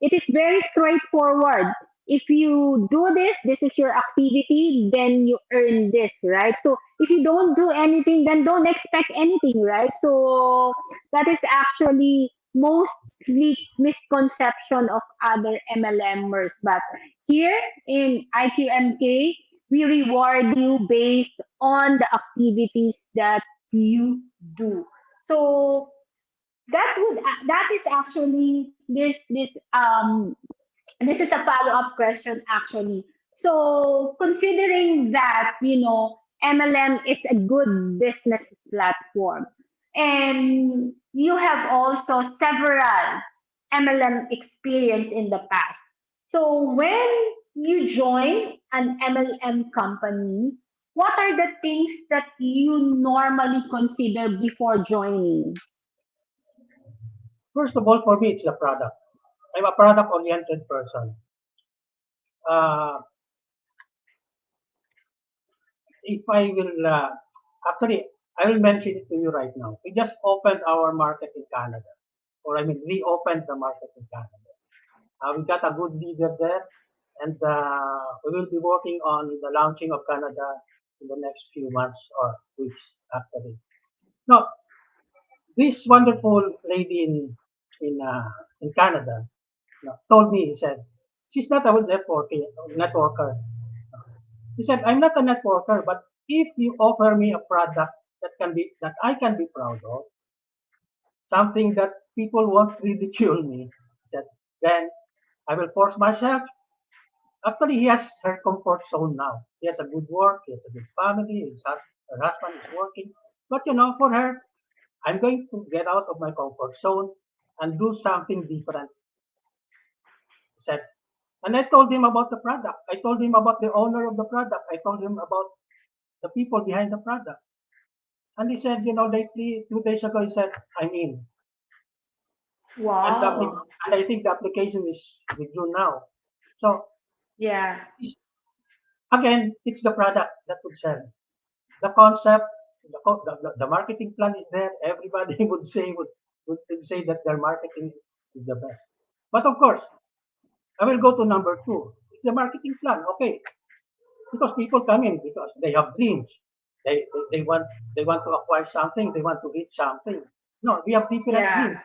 it is very straightforward. If you do this, this is your activity, then you earn this, right? So if you don't do anything, then don't expect anything, right? So that is actually mostly misconception of other MLMers. But here in IQMK, we reward you based on the activities that you do. So that is actually this is a follow-up question actually. So considering that, MLM is a good business platform and you have also several MLM experience in the past. So when you join an MLM company, what are the things that you normally consider before joining? First of all, for me, it's the product. I'm a product-oriented person. Uh, if I will, actually, I will mention it to you right now. We just opened our market in Canada, or I mean, reopened the market in Canada. We got a good leader there, and we will be working on the launching of Canada in the next few months or weeks after it. Now, this wonderful lady in Canada told me, he said, she's not a networker. He said, I'm not a networker, but if you offer me a product that I can be proud of, something that people won't ridicule me, he said, then I will force myself. Actually, he has her comfort zone now. He has a good work, he has a good family, her husband is working. But for her, I'm going to get out of my comfort zone and do something different. He said, and I told him about the product. I told him about the owner of the product. I told him about the people behind the product. And he said, lately, 2 days ago, he said, I'm in. And, Wow. and I think the application is with you now. So, Yeah. again, it's the product that would sell. The concept, the marketing plan is there. Everybody would say that their marketing is the best. But of course, I will go to number two. It's the marketing plan. Okay, because people come in because they have dreams. They want to acquire something. They want to reach something. No, we have different Yeah. dreams.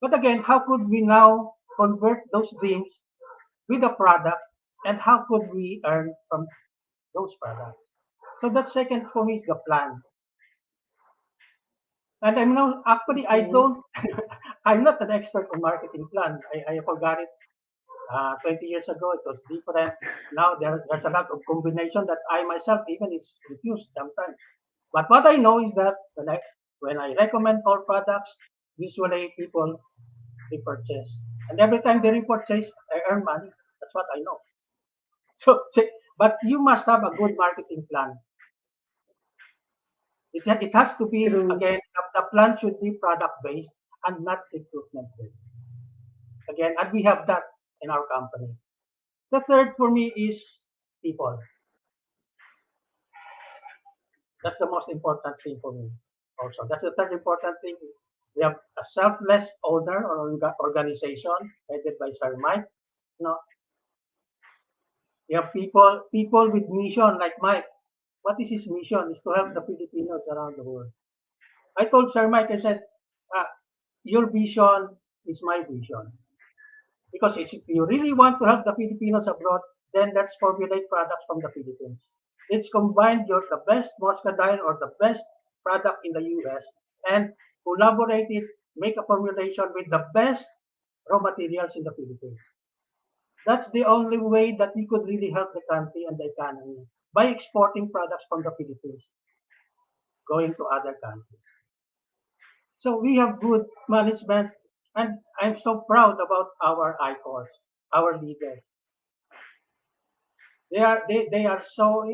But again, how could we now convert those dreams with a product, and how could we earn from those products? So that second for me is the plan. And I'm now actually I Okay. don't I'm not an expert on marketing plan. I forgot it 20 years ago. It was different. Now there's a lot of combination that I myself even is confused sometimes. But what I know is that when I recommend all products, usually people repurchase, and every time they repurchase, I earn money. That's what I know. But you must have a good marketing plan. It has to be, True. again, the plan should be product based and not recruitment based. Again, and we have that in our company. The third for me is people. That's the most important thing for me. Also, that's the third important thing. We have a selfless owner or organization headed by Sir Mike. No, we have people with mission like Mike. What is his mission? Is to help the Filipinos around the world. I told Sir Mike, I said, ah, your vision is my vision. Because if you really want to help the Filipinos abroad, then let's formulate products from the Philippines. Let's combine the best muscadine or the best product in the US and collaborate it, make a formulation with the best raw materials in the Philippines. That's the only way that we could really help the country and the economy by exporting products from the Philippines going to other countries. So we have good management, and I'm so proud about our icons, our leaders. They are so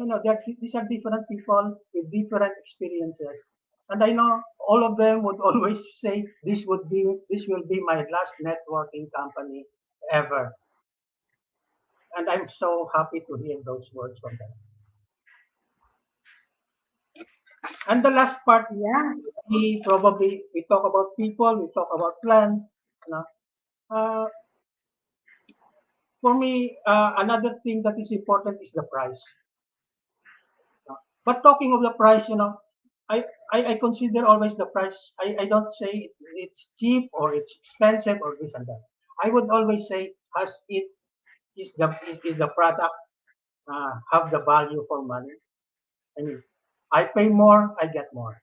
these are different people with different experiences, and I know all of them would always say this will be my last networking company ever, and I'm so happy to hear those words from them. And the last part, Yeah. we talk about people, we talk about plan. You know, uh, for me, another thing that is important is the price. But talking of the price, I, I consider always the price. I don't say it's cheap or it's expensive or this and that. I would always say, has it is the product have the value for money? I mean, I pay more, I get more.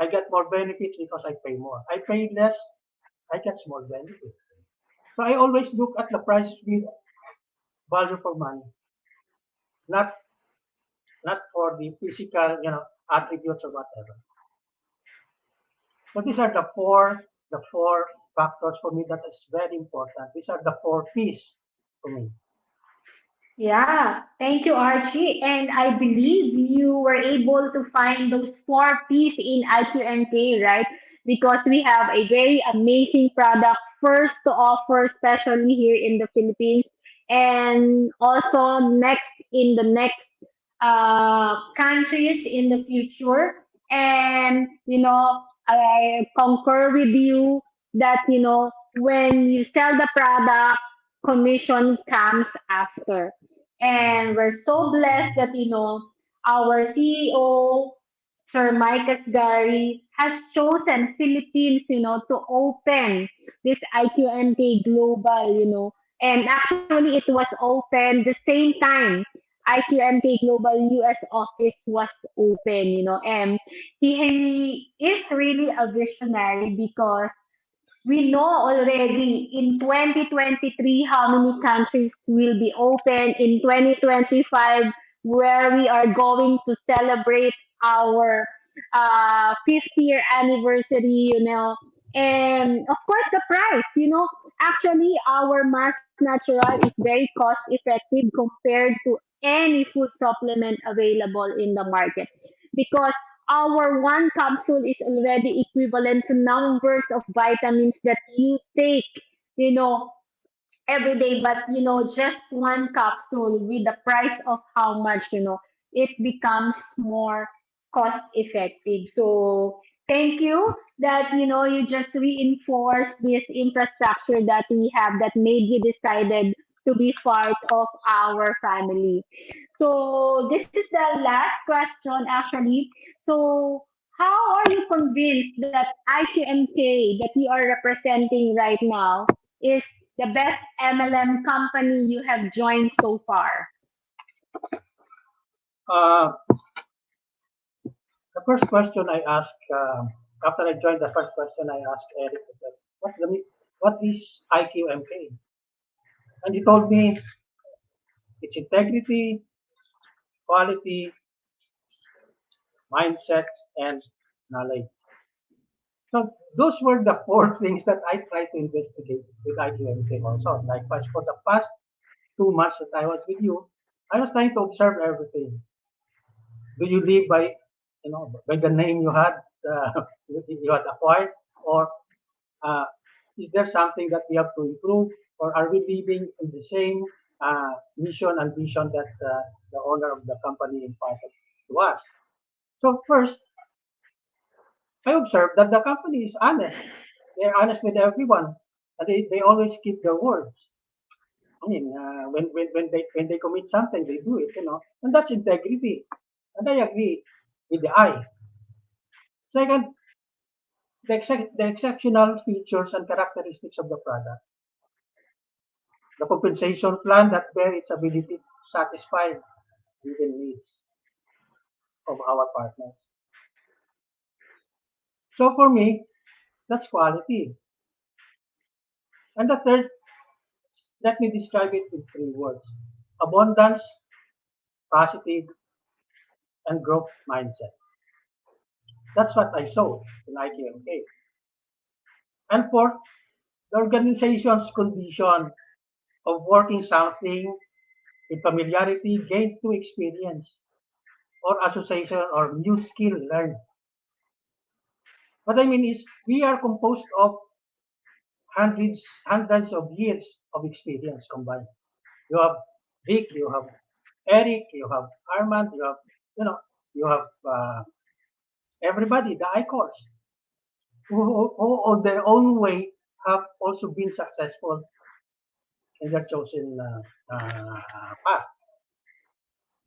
I get more benefits because I pay more. I pay less, I get small benefits. So I always look at the price with value for money, not not for the physical, attributes or whatever. So these are the four factors for me that is very important. These are the four P's for me. Yeah, thank you, Archie. And I believe you were able to find those four P's in IQMK, right? Because we have a very amazing product first to offer, especially here in the Philippines, and also next in the next countries in the future. And I concur with you that when you sell the product, commission comes after. And we're so blessed that, our CEO, Sir Micah Gary, has chosen Philippines, to open this IQMK Global, and actually it was open the same time IQMK Global US office was open, and he is really a visionary because we know already in 2023 how many countries will be open in 2025 where we are going to celebrate our fifth year anniversary, and of course the price, actually our mass natural is very cost effective compared to any food supplement available in the market because our one capsule is already equivalent to numbers of vitamins that you take, you know, every day. But just one capsule with the price of how much, it becomes more cost effective. So thank you that you just reinforce this infrastructure that we have that made you decided to be part of our family. So this is the last question actually. So how are you convinced that IQMK that you are representing right now is the best MLM company you have joined so far? Uh, the first question I asked after I joined, the first question I asked Eric was like, what is IQMK? And he told me it's integrity, quality, mindset, and knowledge. So those were the four things that I tried to investigate with IQMK also. Likewise, for the past 2 months that I was with you, I was trying to observe everything. Do you live by, by the name you had, you had acquired, or uh, is there something that we have to improve, or are we living in the same mission and vision that the owner of the company imparted to us? So first, I observed that the company is honest. They're honest with everyone, and they always keep their words. I mean, when they commit something, they do it, and that's integrity. And I agree with the I. Second, the exceptional features and characteristics of the product. The compensation plan that bear its ability to satisfy given needs of our partners. So for me, that's quality. And the third, Let me describe it in three words: abundance, positive, and growth mindset. That's what I saw in IQMK. And fourth, the organization's condition of working something with familiarity gained through experience or association or new skill learned. What I mean is we are composed of hundreds of years of experience combined. You have Vic, you have Eric, you have Armand, you have you know you have everybody, the icons, who on their own way have also been successful in their chosen path.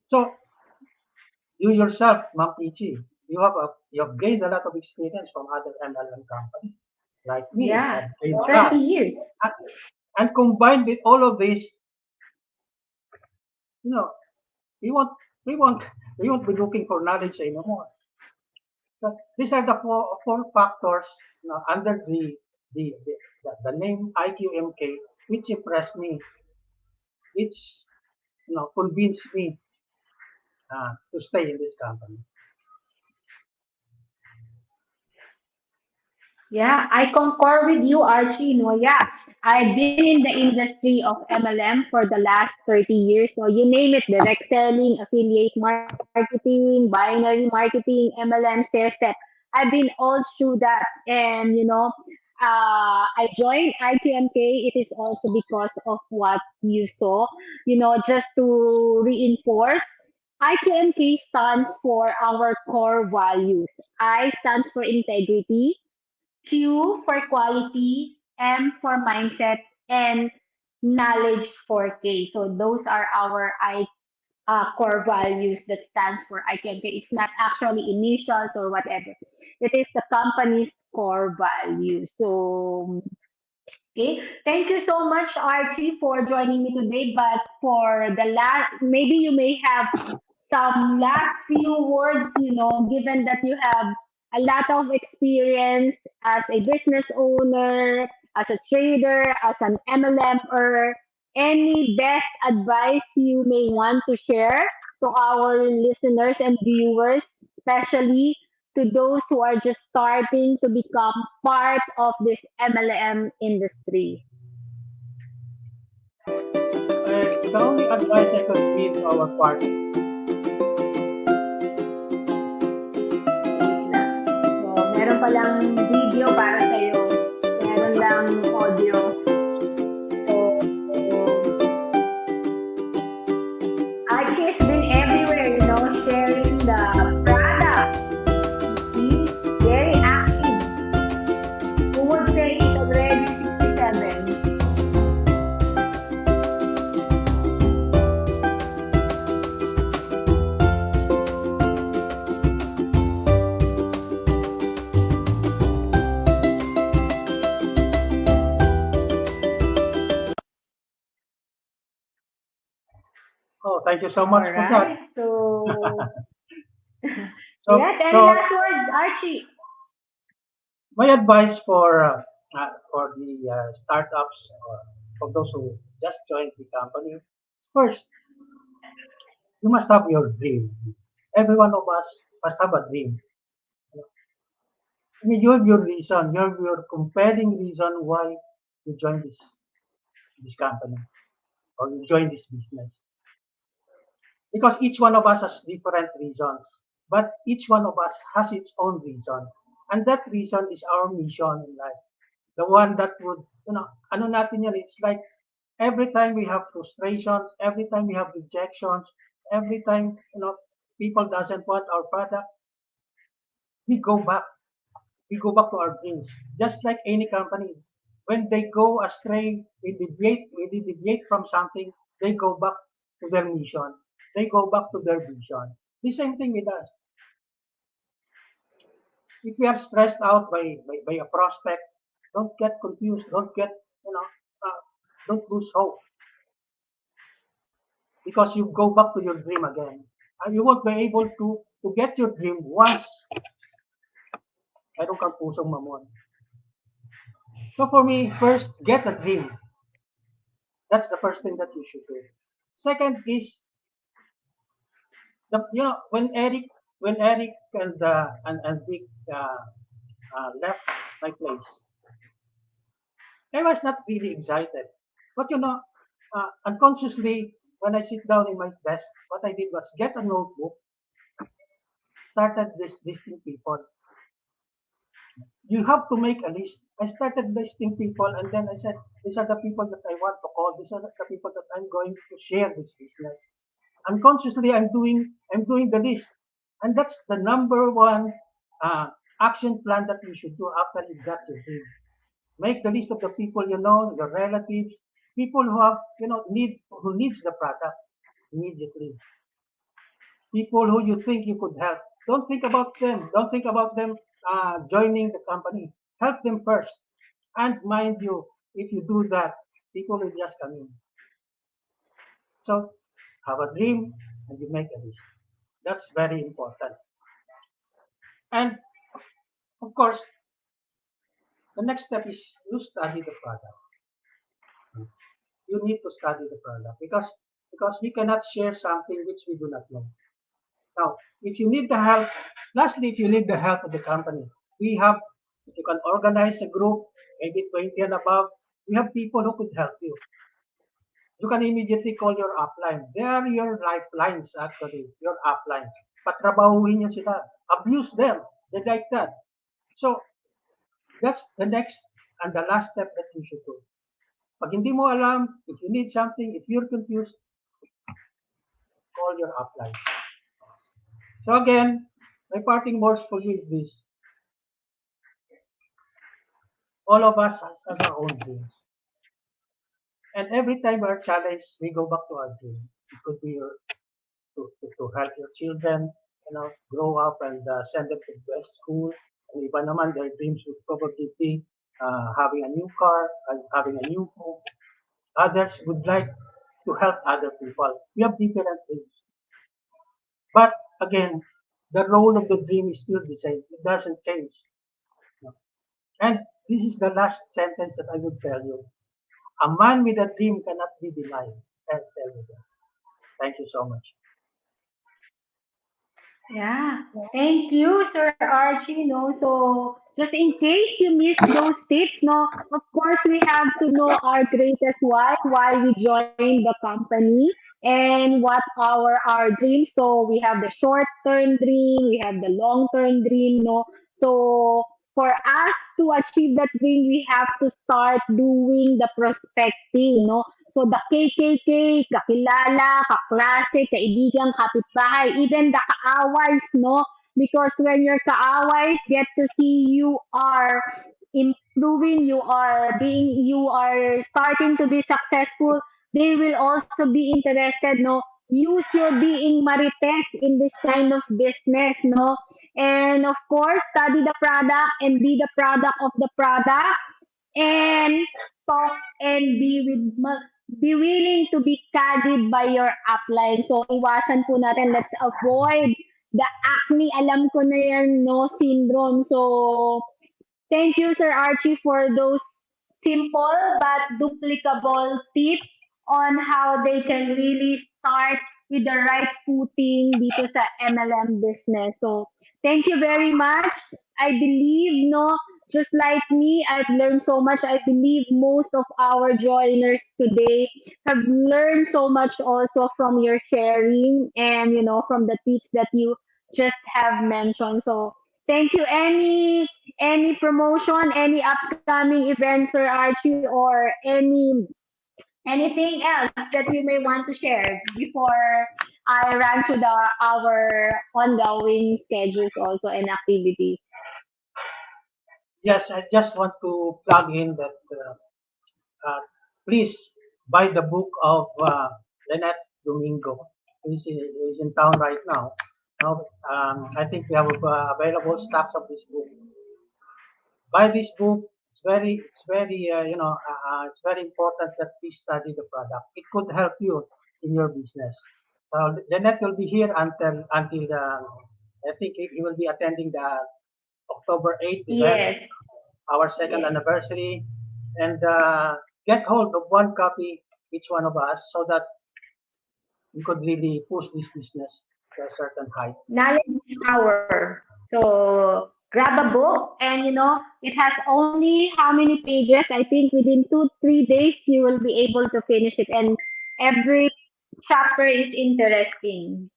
So you yourself, Ma'am Peachy, you have gained a lot of experience from other MLM companies. Like me, Yeah, I've gained that. 30 years. And, and combined with all of this, you know, we won't we won't we won't be looking for knowledge anymore. So these are the four factors, under the, the name IQMK, which impressed me, which convinced me to stay in this company. Yeah, I concur with you, Archie. No, yeah, I've been in the industry of MLM for the last 30 years. So you name it, direct selling, affiliate marketing, binary marketing, MLM, stair step. I've been all through that. And, I joined IQMK. It is also because of what you saw, just to reinforce. IQMK stands for our core values. I stands for integrity, Q for quality, M for mindset, and knowledge for K. So those are our core values that stands for IKMK. It's not actually initials or whatever. It is the company's core value. So okay. Thank you so much, Archie, for joining me today. But for the last, maybe you may have some last few words, given that you have a lot of experience as a business owner, as a trader, as an MLM, or any best advice you may want to share to our listeners and viewers, especially to those who are just starting to become part of this MLM industry. The only advice I could give to our partners, Wait lang. So, meron palang video para sa'yo. Meron lang audio. So, Archie has been everywhere, sharing the product. He's very active. Who would say he's already 67? oh, thank you so All much for that. right. So, So, yes, any so last words, Archie? my advice for the startups or for those who just joined the company, first, you must have your dream. Every one of us must have a dream. I mean, you have your reason, you have your compelling reason why you join this company or you join this business. Because each one of us has different reasons, but each one of us has its own reason, and that reason is our mission in life. The one that would, ano natin yan, it's like every time we have frustrations, every time we have rejections, every time, people doesn't want our product, we go back. We go back to our dreams. Just like any company, when they go astray, we deviate from something, they go back to their mission. They go back to their vision. The same thing with us. If we are stressed out by a prospect, don't get confused. Don't lose hope because you go back to your dream again. And you won't be able to get your dream once meron kang pusong mamon. So for me, first, get a dream. That's the first thing that you should do. Second is when Eric and Vic left my place, I was not really excited. But unconsciously, when I sit down in my desk, what I did was get a notebook, started listing people. You have to make a list. I started listing people, and then I said, these are the people that I want to call. These are the people that I'm going to share this business. Unconsciously, I'm doing the list, and that's the number one uh, action plan that you should do after you got your dream. Make the list of the people you know, your relatives, people who have who needs the product immediately. People who you think you could help. Don't think about them. Don't think about them joining the company. Help them first. And mind you, if you do that, people will just come in. So have a dream and you make a list. That's very important. And of course, the next step is you study the product. You need to study the product because we cannot share something which we do not know. Now, if you need the help, lastly, if you need the help of the company, we have, if you can organize a group, maybe 20 and above, we have people who could help you. You can immediately call your upline. They are your lifelines, actually, your uplines. Patrabahuhin nyo sila. Abuse them. They like that. So, that's the next and the last step that you should do. Pag hindi mo alam, if you need something, if you're confused, call your upline. So again, my parting words for you is this. All of us has our own dreams. And every time we're challenged, we go back to our dream. It could be to help your children, grow up and send them to the best school. And iba naman, their dreams would probably be having a new car, having a new home. Others would like to help other people. We have different dreams. But again, the role of the dream is still the same. It doesn't change. And this is the last sentence that I would tell you. A man with a dream cannot be denied. I'll tell you that. Thank you so much. Yeah, thank you, Sir Archie. No, so just in case you missed those tips, no, of course we have to know our greatest why we joined the company, and what our dreams. So we have the short term dream, we have the long term dream. No, so for us to achieve that dream, we have to start doing the prospecting. No, so the KKK, kakilala, kaklase, kaibigan, kapitbahay, even the kaaways, no? Because when your kaaways get to see you are improving, you are starting to be successful, they will also be interested, no? Use your being marites in this kind of business, no? And of course, study the product and be the product of the product and talk and be willing to be guided by your upline. So, iwasan po natin. Let's avoid the acne. Alam ko na yan, no, syndrome. So, thank you, Sir Archie, for those simple but duplicable tips on how they can really start with the right footing dito sa MLM business. So, thank you very much. I believe, no, just like me, I've learned so much. I believe most of our joiners today have learned so much also from your sharing and, from the tips that you just have mentioned. So, thank you. Any promotion, any upcoming events, Sir Archie, or anything else that you may want to share before I run through our ongoing schedules also and activities. Yes, I just want to plug in that please buy the book of Lynette Domingo, who is in town right now. Now, I think we have available stocks of this book. Buy this book. It's very important that we study the product. It could help you in your business. Lynette will be here until I think he will be attending the October 8th event, Yes, our second yes. anniversary, and get hold of one copy. each one of us, so that we could really push this business to a certain height. Knowledge is power. So grab a book and it has only how many pages? I think within 2-3 days you will be able to finish it, and every chapter is interesting.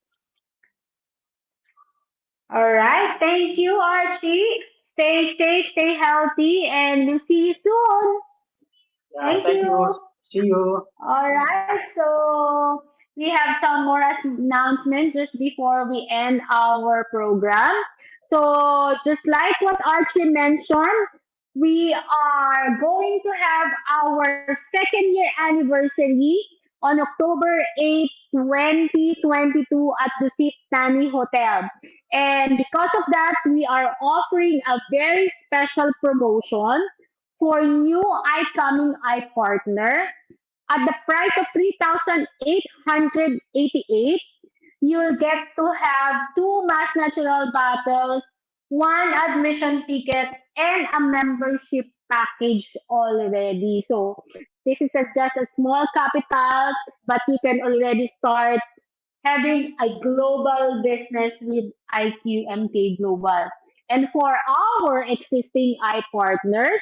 All right. Thank you, Archie. Stay safe, stay healthy, and we'll see you soon. Yeah, Thank thank you. you. See you. All right, so we have some more announcements just before we end our program. So, just like what Archie mentioned, we are going to have our second year anniversary on October 8th, 2022 at the Sit Nani Hotel. And because of that, we are offering a very special promotion for new coming partner at the price of 3,888, you'll get to have two mass natural bottles, one admission ticket, and a membership package already. So this is just a small capital, but you can already start having a global business with IQMK Global. And for our existing partners,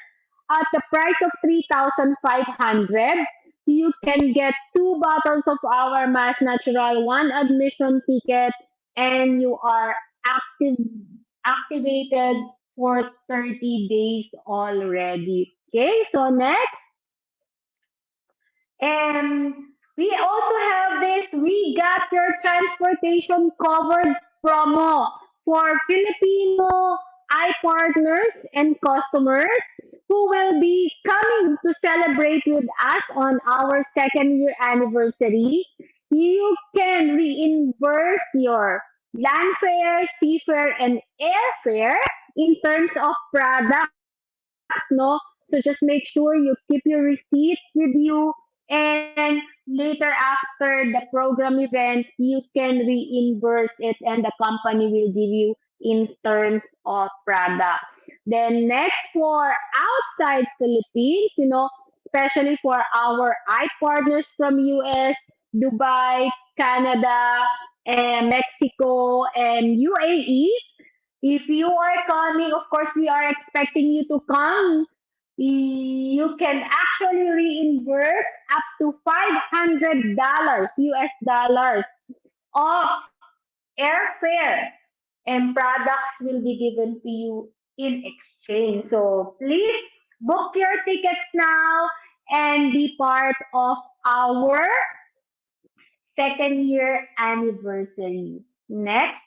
at the price of 3,500, you can get two bottles of our Mass Natural, one admission ticket, and you are activated for 30 days already. Okay, so next, and we also have this We Got Your Transportation Covered promo for Filipino partners and customers who will be coming to celebrate with us on our second year anniversary. You can reimburse your land fare, sea fare, and airfare in terms of products, no? So just make sure you keep your receipt with you, and later after the program event, you can reimburse it and the company will give you in terms of product. Then next, for outside Philippines, especially for our partners from US, Dubai, Canada, and Mexico, and UAE, if you are coming, of course, we are expecting you to come. You can actually reimburse up to $500 US dollars of airfare, and products will be given to you in exchange. So please book your tickets now and be part of our second year anniversary. Next.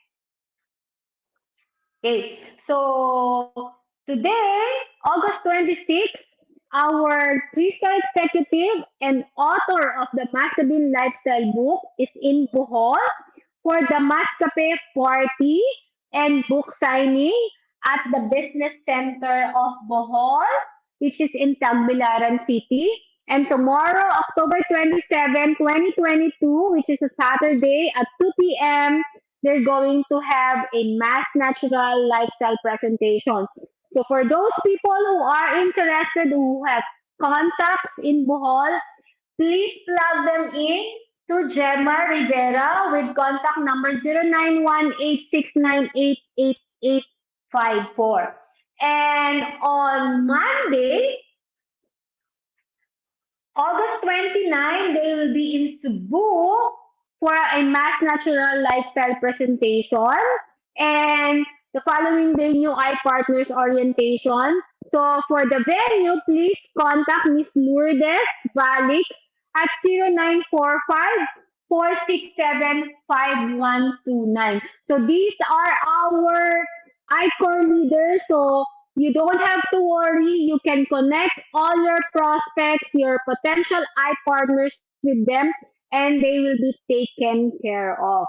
Okay, so today, August 26th, our three-star executive and author of the Macedon Lifestyle book is in Bohol for the Mascape party and book signing at the Business Center of Bohol, which is in Tagbilaran City. And tomorrow, October 27, 2022, which is a Saturday at 2 p.m., they're going to have a mass natural lifestyle presentation. So for those people who are interested, who have contacts in Bohol, please plug them in to Gemma Rivera with contact number 091869888854. And on Monday, August 29, they will be in Cebu for a mass natural lifestyle presentation. And the following day, new partners orientation. So for the venue, please contact Miss Lourdes Balix at 0945-467-5129. So these are our ICOR leaders. So you don't have to worry. You can connect all your prospects, your potential partners with them, and they will be taken care of.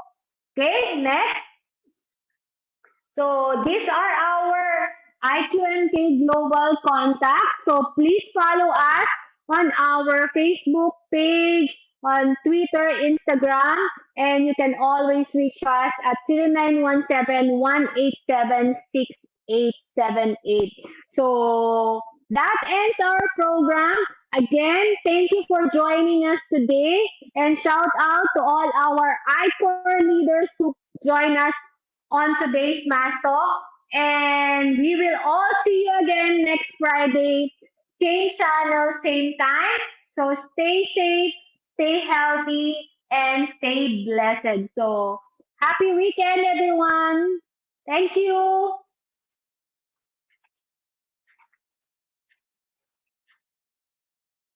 Okay, next. So these are our IQMK Global contacts. So please follow us on our Facebook page, on Twitter, Instagram, and you can always reach us at 0917-187-6878. So that ends our program. Again, thank you for joining us today, and shout out to all our ICOR leaders who join us on today's Mass Talk. And we will all see you again next Friday, same channel, same time. So stay safe, stay healthy, and stay blessed. So happy weekend, everyone. Thank you.